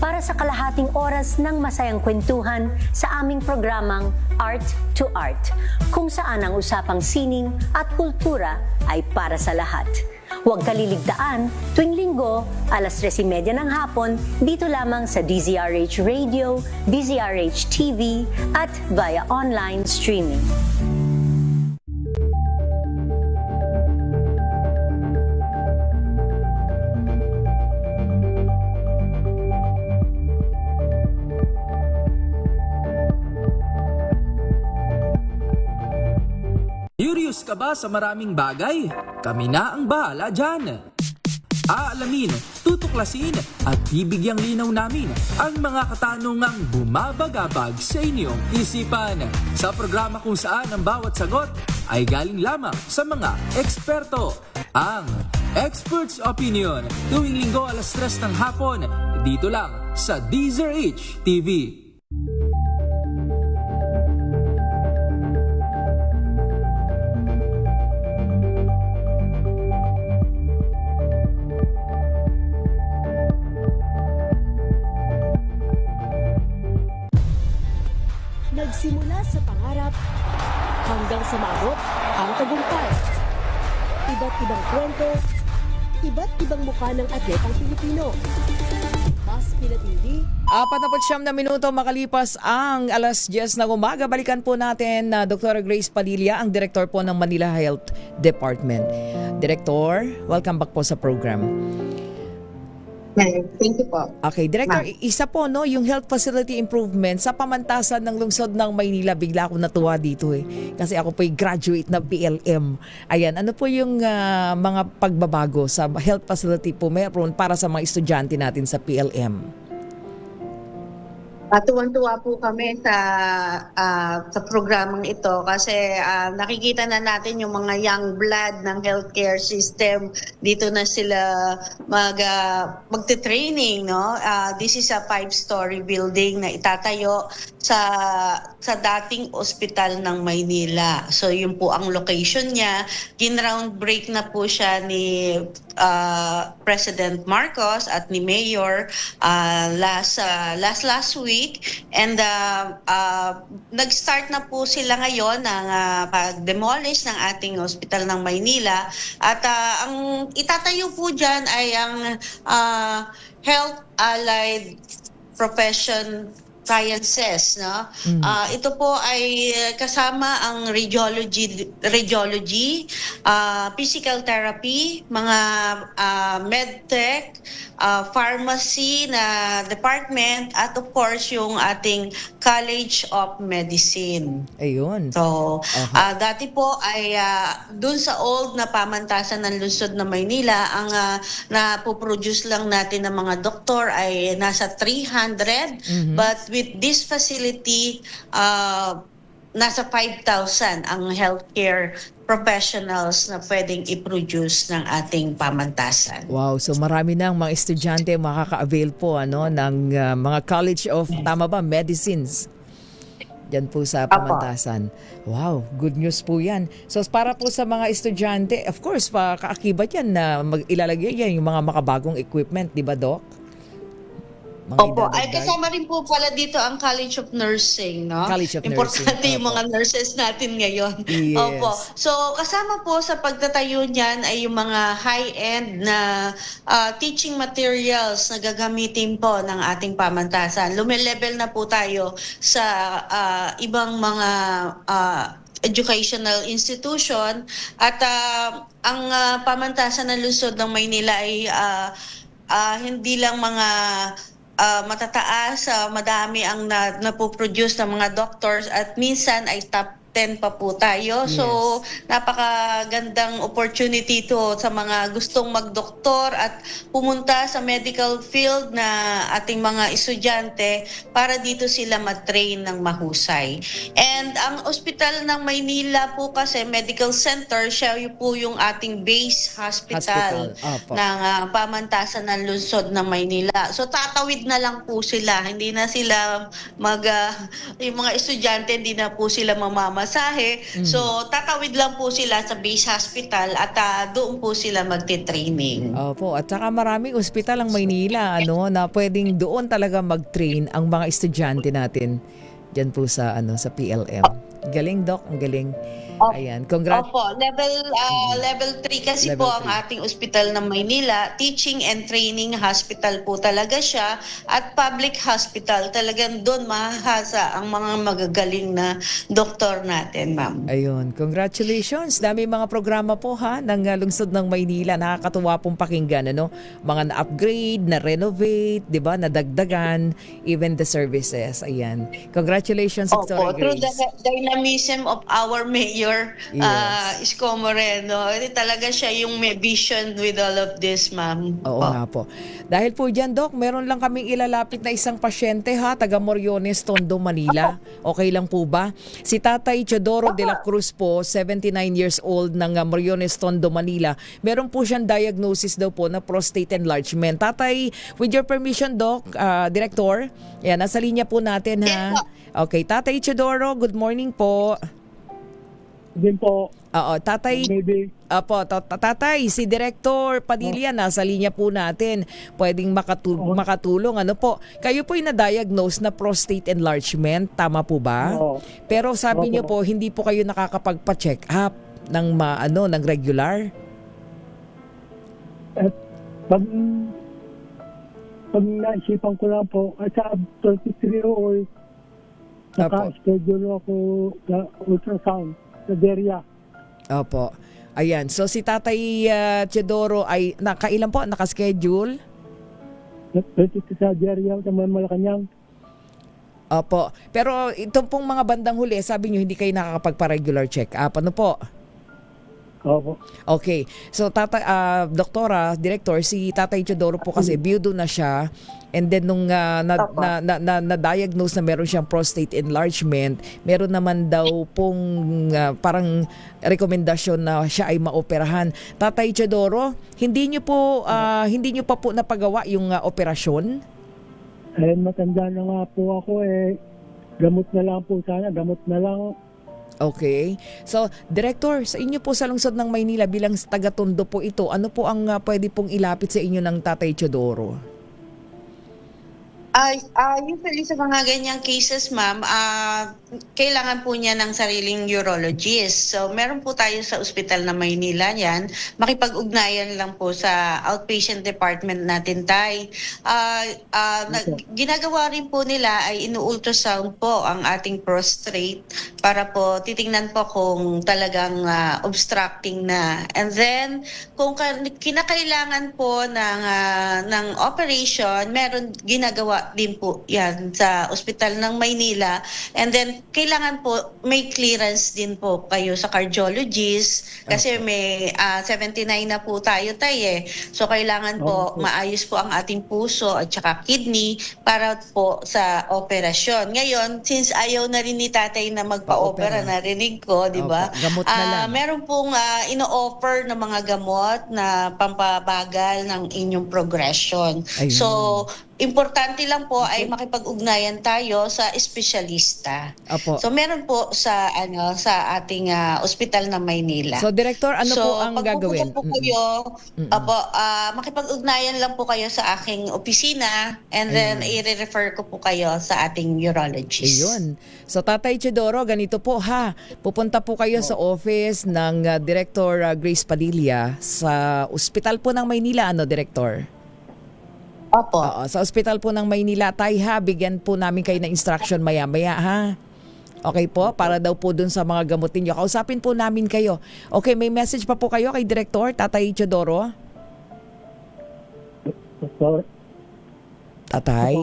para sa kalahating oras ng masayang kwentuhan sa aming programang Art to Art, kung saan ang usapang sining at kultura ay para sa lahat. Huwag kaliligtaan, tuwing linggo, alas 3:30 ng hapon, dito lamang sa DZRH Radio, DZRH TV, at via online streaming. Curious ka ba sa maraming bagay? Kami na ang bahala dyan. Aalamin, tutuklasin at bibigyang linaw namin ang mga katanungang bumabagabag sa inyong isipan. Sa programa kung saan ang bawat sagot ay galing lamang sa mga eksperto. Ang Expert's Opinion, tuwing linggo alas 3 ng hapon, dito lang sa DZRH TV. Nagsimula sa pangarap hanggang sa maabot ang tagumpay. Iba't ibang kwento, iba't ibang mukha ng atletang Pilipino. Mas pinatindi. 49 na minuto makalipas ang alas 10 ng umaga. Balikan po natin na Dr. Grace Padilla, ang Director po ng Manila Health Department. Director, welcome back po sa program. Thank you po. Okay, Director, isa po no, yung health facility improvement sa pamantasan ng lungsod ng Maynila. Bigla akong natuwa dito kasi ako po yung graduate ng PLM. Ayan, ano po yung mga pagbabago sa health facility po meron para sa mga estudyante natin sa PLM? Tuwang-tuwa po kami sa programang ito kasi nakikita na natin yung mga young blood ng healthcare system. Dito na sila magte-training, no? This is a 5-story building na itatayo sa dating ospital ng Maynila. So yun po ang location niya. Gin-round break na po siya ni President Marcos at ni Mayor last week. And nag-start na po sila ngayon ng pag-demolish ng ating ospital ng Maynila. At ang itatayo po dyan ay ang Health Allied Profession Sciences, no? Ito po ay kasama ang radiology, physical therapy, mga medtech, pharmacy na department, at of course yung ating College of Medicine. Ayun. So, dati po ay dun sa old na pamantasan ng lungsod ng Maynila, ang napoproduce lang natin ng mga doktor ay nasa 300, but with this facility, nasa 5,000 ang healthcare professionals na pwedeng i-produce ng ating pamantasan. Wow, so marami na ang mga estudyante makaka-avail po ng mga College of, tama ba, Medicines? Yan po sa Pamantasan. Wow, good news po yan. So para po sa mga estudyante, of course, kaakibat yan na ilalagay yan yung mga makabagong equipment, di ba, Doc? Opo, ay kasama rin po pala dito ang College of Nursing, no? College of Importante Nursing. yung mga nurses natin ngayon. Yes. Opo. So, kasama po sa pagtatayo niyan ay yung mga high-end na teaching materials na gagamitin po ng ating pamantasan. Lumilevel na po tayo sa ibang mga educational institution at ang pamantasan ng lungsod ng Maynila ay hindi lang mga matataas, madami ang napoproduce ng mga doctors at minsan ay top 10 pa po tayo. Yes. So, napakagandang opportunity to sa mga gustong magdoktor at pumunta sa medical field na ating mga estudyante para dito sila mag-train ng mahusay. And ang ospital ng Maynila po kasi, medical center, siya po yung ating base hospital ng pamantasan ng lungsod ng Maynila. So, tatawid na lang po sila. Hindi na sila yung mga estudyante, hindi na po sila mamasahe. So, tatawid lang po sila sa base hospital at doon po sila magte-training. Opo, at saka maraming ospital ang Maynila na pwedeng doon talaga mag-train ang mga estudyante natin diyan po sa sa PLM. Galing, Doc, ang galing. Ayan, congrats. Opo, level 3 kasi Level po ang 3. ating ospital ng Maynila. Teaching and training hospital po talaga siya at public hospital. Talagang doon mahasa ang mga magagaling na doktor natin, ma'am. Ayun, congratulations. Dami mga programa po ng lungsod ng Maynila. Nakakatuwa pong pakinggan, mga na-upgrade, na-renovate, 'di ba? Nadagdagan, even the services. Ayan. Congratulations, Dr. Opo, through Grace. the dynamism of our mayor, Isko Moreno. Talaga siya yung may vision with all of this, ma'am. Oo nga po. Dahil po dyan, Doc, meron lang kaming ilalapit na isang pasyente taga Moriones, Tondo, Manila. Okay lang po ba? Si Tatay Teodoro de la Cruz po, 79 years old ng Moriones, Tondo, Manila. Meron po siyang diagnosis daw po na prostate enlargement. Tatay, with your permission, Doc, Director, yan, nasa linya po natin Okay, Tatay Teodoro, good morning po. Din po. Oo, Tatay. Tatay, si Director Padilla nasa linya po natin. Pwedeng makatulong. Ano po? Kayo po yung na-diagnose na prostate enlargement, tama po ba? Pero sabi niyo po hindi po kayo nakakapagpa-check up ng ng regular. At pag naisipan ko lang po, at sa 23 old, naka-schedule ako sa ultrasound sa Deria. Opo. Ayan. So si Tatay Teodoro ay nakailan po? Naka-schedule? 22 sa Deria sa Malacanang. Opo. Pero itong pong mga bandang huli, sabi nyo hindi kayo nakakapagpa-regular check-up. Ano po? Opo. Okay. So Doktora, Director, si Tatay Teodoro po kasi biyudo na siya. And then nung na-diagnose na meron siyang prostate enlargement, meron naman daw pong parang rekomendasyon na siya ay maoperahan. Tatay Teodoro, hindi niyo pa po napagawa yung operasyon? Matanda na nga po ako gamot na lang po sana, gamot na lang. Okay. So, Director, sa inyo po sa lungsod ng Maynila bilang taga-Tondo po ito, ano po ang pwede pong ilapit sa inyo ng Tatay Teodoro? Usually sa mga ganyang cases, ma'am, kailangan po niya ng sariling urologist. So, meron po tayo sa ospital na Maynila yan. Makipag-ugnayan lang po sa outpatient department natin, Tay. Ginagawa rin po nila ay inu-ultrasound po ang ating prostate para po titingnan po kung talagang obstructing na. And then, kung kinakailangan po ng operation, meron ginagawa din po yan sa ospital ng Maynila. And then, kailangan po may clearance din po kayo sa cardiologist kasi may 79 na po tayo, Tay. So, kailangan po maayos po ang ating puso at saka kidney para po sa operasyon. Ngayon, since ayaw na rin ni Tatay na magpa-opera, narinig ko, di ba? Gamot na lang. Meron pong ino-offer na mga gamot na pampabagal ng inyong progression. Ayun. So, importante lang po ay makipag-ugnayan tayo sa espesyalista. Apo. So meron po sa sa ating ospital ng Maynila. So, Director, ano po ang pag gagawin? pupunta po kayo, makipag-ugnayan lang po kayo sa aking opisina and then i-refer ko po kayo sa ating urologist. Ayun. So, Tatay Chidoro, ganito po ha. Pupunta po kayo sa office ng Director Grace Padilla sa Ospital po ng Maynila, Director? Opo. Oo, sa Ospital po ng Maynila, Tay ha, bigyan po namin kayo ng instruction maya-maya ha. Okay po, para daw po dun sa mga gamutin nyo. Kausapin po namin kayo. Okay, may message pa po kayo kay Director, Tatay Chidoro? Tatay?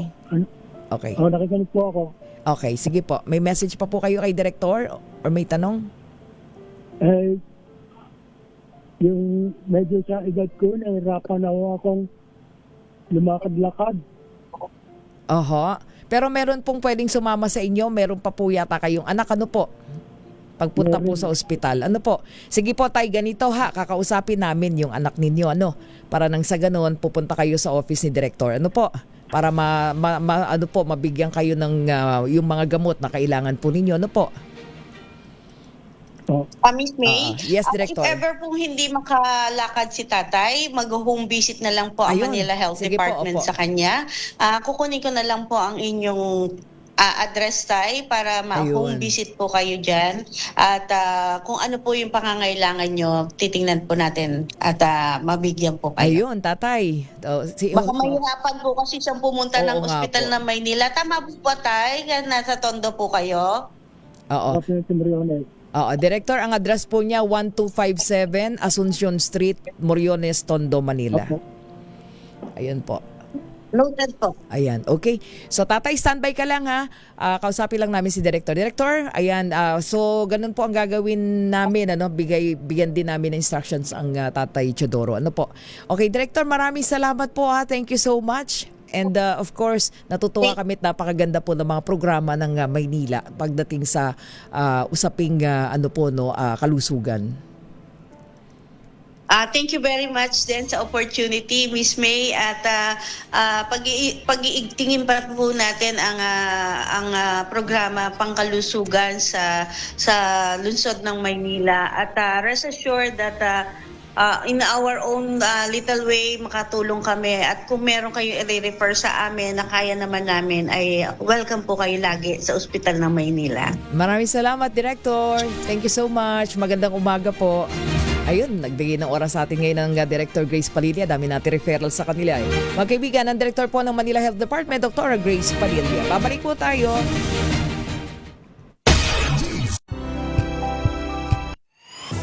Okay. Nakikinig po ako. Okay, sige po. May message pa po kayo kay Director or may tanong? Yung medyo sa edad ko, nahirapan ako akong lumakad-lakad. Oho. Pero meron pong pwedeng sumama sa inyo. Meron pa po yata kayong anak. Ano po? Pagpunta po sa ospital. Ano po? Sige po, Tay, ganito ha. Kakausapin namin yung anak ninyo. Para nang sa ganoon, pupunta kayo sa office ni Director. Ano po? Para mabigyan kayo ng yung mga gamot na kailangan po ninyo. Ano po? Miss May, yes, Director. if ever pong hindi makalakad si tatay, mag-home visit na lang po ang Ayun. Manila Health Sige po, Department opo. sa kanya. Kukunin ko na lang po ang inyong address, Tay, para ma-home Ayun. visit po kayo dyan. At kung ano po yung pangangailangan nyo, titingnan po natin at mabigyan po kayo. Ayun, Tatay. Baka mahirapan po kasi siyang pumunta ng Oo nga ospital po. ng Maynila. Tama po ba, Tay? Nasa Tondo po kayo? Oo. Oo, Director, ang address po niya 1257 Asuncion Street, Moriones, Tondo, Manila. Ayun po. Noted po. Ayan, okay. So, Tatay, standby ka lang ha. Kausapin lang namin si Director. Director, ayan, so ganun po ang gagawin namin, bigyan din namin ng instructions ang Tatay Chidoro. Ano po? Okay, Director, maraming salamat po ha. Thank you so much. And of course, natutuwa kami at napakaganda po ng mga programa ng Maynila pagdating sa usaping kalusugan. Thank you very much din sa opportunity, Miss May, at pag-iigtingin pa po natin ang programa pangkalusugan sa lungsod ng Maynila. At rest assured that in our own little way, makatulong kami. At kung meron kayo i-refer sa amin na kaya naman namin, ay welcome po kayo lagi sa Ospital ng Maynila. Maraming salamat, Director. Thank you so much. Magandang umaga po. Ayun, nagbigay ng oras sa atin ngayon ng Director Grace Padilla. Dami natin referral sa kanila. Mga kaibigan, ang Director po ng Manila Health Department, Dr. Grace Padilla. Babalik po tayo.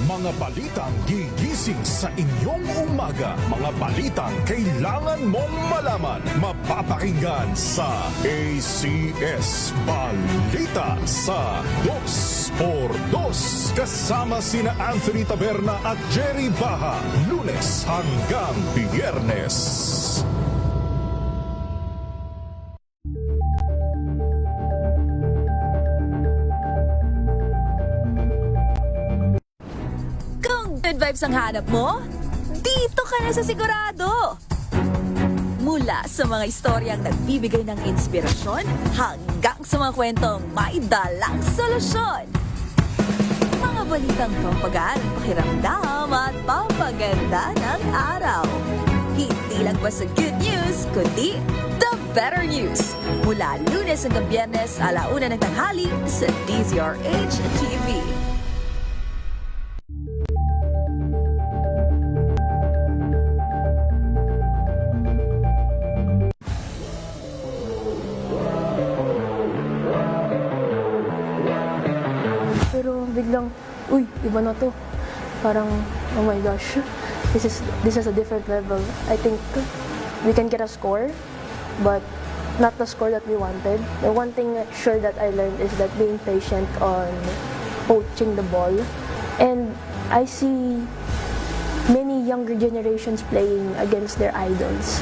Mga balitang gigising sa inyong umaga. Mga balitang kailangan mong malaman. Mapapakinggan sa ACS Balita sa 2x2. Kasama sina Anthony Taberna at Jerry Baha. Lunes hanggang Biyernes. Good vibes ang hanap mo? Dito ka na sa Sigurado! Mula sa mga istoryang nagbibigay ng inspirasyon hanggang sa mga kwentong may dalang solusyon. Mga balitang pampagaan ang pakiramdam at pampaganda ng araw. Hindi lang ba sa good news, kundi the better news. Mula Lunes hanggang Biyernes, 1:00 ng tanghali sa DZRH TV. Pero biglang, uy, iba na to. Parang, oh my gosh, this is a different level. I think we can get a score, but not the score that we wanted. The one thing sure that I learned is that being patient on poaching the ball. And I see many younger generations playing against their idols.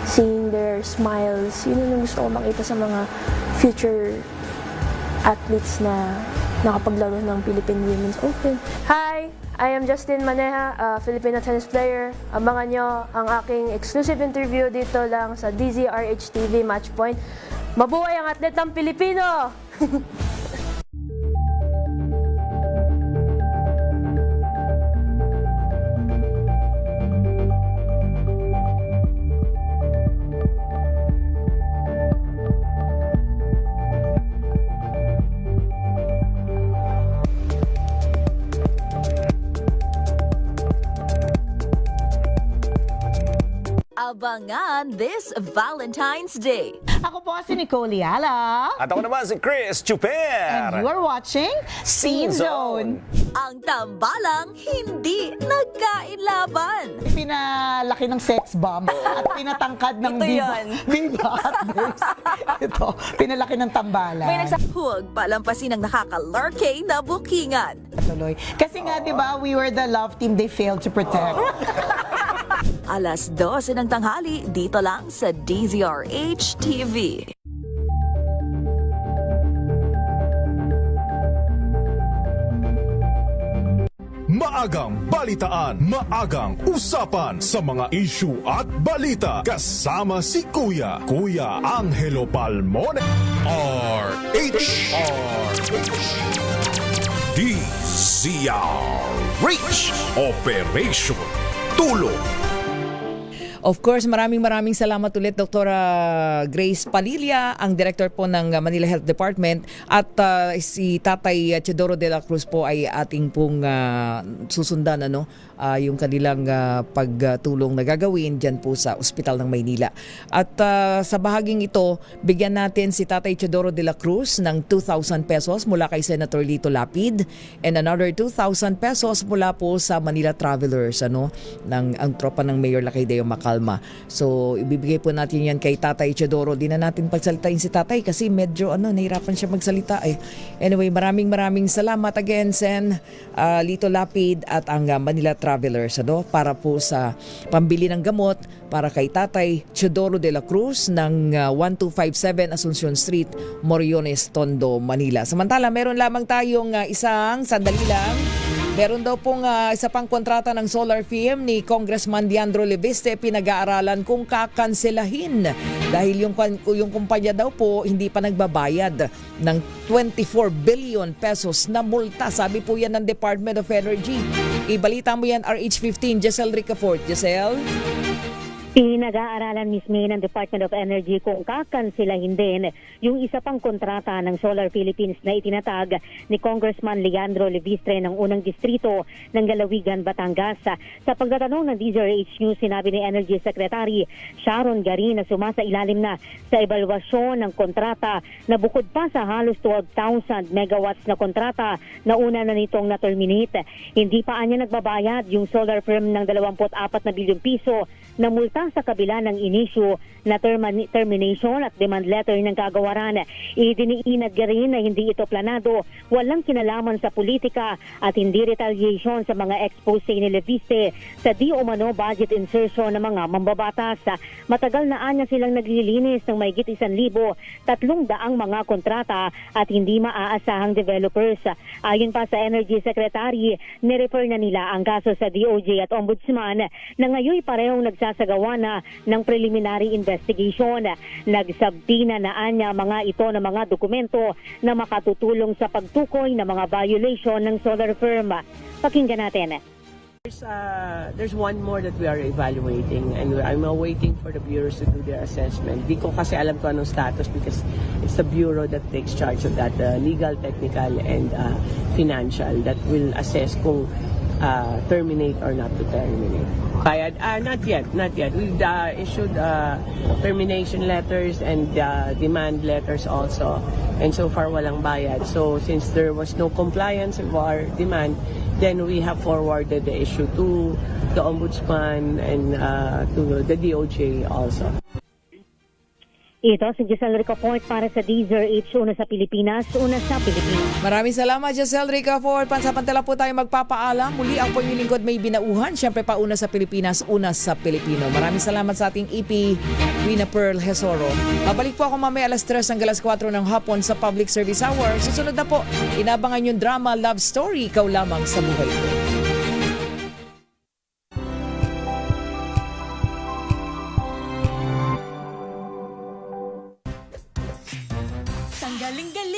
Seeing their smiles, yun yung gusto ko makita sa mga future athletes na nakapaglaro ng Philippine Women's Open. Hi! I am Justin Maneha, a Filipino tennis player. Abangan nyo ang aking exclusive interview dito lang sa DZRH TV Matchpoint. Mabuhay ang atletang Pilipino! Abangan this Valentine's Day. Ako po si Nicole Yala. At ako naman si Chris Chuper. And you are watching Scene Zone. Ang tambalang hindi nagkailaban. Pinalaki ng sex bomb at pinatangkad ng Ito yun. Viva Hotness. Ito, pinalaki ng tambalan. Huwag palampasin ang nakaka-lurkay na bookingan. Tuloy. Kasi nga, di ba, we were the love team they failed to protect. Alas 12 ng tanghali, dito lang sa DZRH TV. Maagang balitaan, maagang usapan sa mga issue at balita. Kasama si Kuya Angelo Palmone. RH DZRH Operation Tulong. Of course, maraming salamat ulit Dr. Grace Palilla, ang director po ng Manila Health Department, at si Tatay Teodoro de la Cruz po ay ating pong susundan yung kanilang pagtulong na gagawin dyan po sa Ospital ng Maynila. At sa bahaging ito, bigyan natin si Tatay Teodoro de la Cruz ng 2,000 pesos mula kay Senator Lito Lapid and another 2,000 pesos mula po sa Manila Travelers ng ang tropa ng Mayor Lacaydeo Macal. So, ibibigay po natin yan kay Tatay Teodoro. Di na natin pagsalitain si Tatay kasi medyo nahirapan siya magsalita eh. Anyway, maraming salamat again, Sen Lito Lapid at ang Manila Travelers para po sa pambili ng gamot para kay Tatay Teodoro de la Cruz ng 1257 Asuncion Street, Moriones, Tondo, Manila. Samantala, meron lamang tayong meron daw pong isa pang kontrata ng Solar PM ni Congressman Leandro Leviste, pinag-aaralan kung kakanselahin dahil yung kumpanya daw po hindi pa nagbabayad ng 24 billion pesos na multa. Sabi po yan ng Department of Energy. Ibalita mo yan, RH15, Giselle Ricafort. Giselle? Pinag-aaralan mismo ng Department of Energy kung kakansilahin din yung isa pang kontrata ng Solar Philippines na itinatag ni Congressman Leandro Leviste ng unang distrito ng Galawigan, Batangas. Sa pagtatanong ng DZRH News, sinabi ni Energy Secretary Sharon Garin na sumasailalim na sa ebalwasyon ng kontrata na bukod pa sa halos 12,000 megawatts na kontrata na una na nitong na-terminate. Hindi pa anya nagbabayad yung solar firm ng 24 na bilyong piso na multa sa kabila ng inisyu na termination at demand letter ng kagawaran. Idiniinad rin na hindi ito planado, walang kinalaman sa politika at hindi retaliation sa mga expose ni Leviste sa di umano budget insertion ng mga mambabatas. Matagal na anya silang naglilinis ng mahigit 1,300 mga kontrata at hindi maaasahang developers. Ayon pa sa Energy Secretary, nirefer na nila ang kaso sa DOJ at Ombudsman na ngayon parehong nagsasagawa na ng preliminary investigation. Nagsabtina na anya mga ito ng mga dokumento na makatutulong sa pagtukoy ng mga violation ng solar firm. Pakinggan natin. There's one more that we are evaluating and I'm waiting for the bureaus to do their assessment. Di ko kasi alam ko anong status because it's the bureau that takes charge of that, legal, technical, and financial that will assess kung terminate or not to terminate. Not yet. We've issued termination letters and demand letters also, and so far walang bayad. So since there was no compliance with our demand, then we have forwarded the issue to the Ombudsman and to the DOJ also. Ito si Giselle Ricafort para sa DZRH, una sa Pilipinas, una sa Pilipinas. Maraming salamat, Giselle Ricafort. Pansamantala po tayo magpapaalam. Muli ang inyong lingkod may binauhan. Siyempre pa una sa Pilipinas, una sa Pilipino. Maraming salamat sa ating EP, Rina Pearl Hesoro. Babalik po ako mamaya alas 3 hanggang alas 4 ng hapon sa Public Service Hour. Susunod na po, inabangan yung drama Love Story, Ikaw Lamang sa Buhay Ko. Ang galing-galing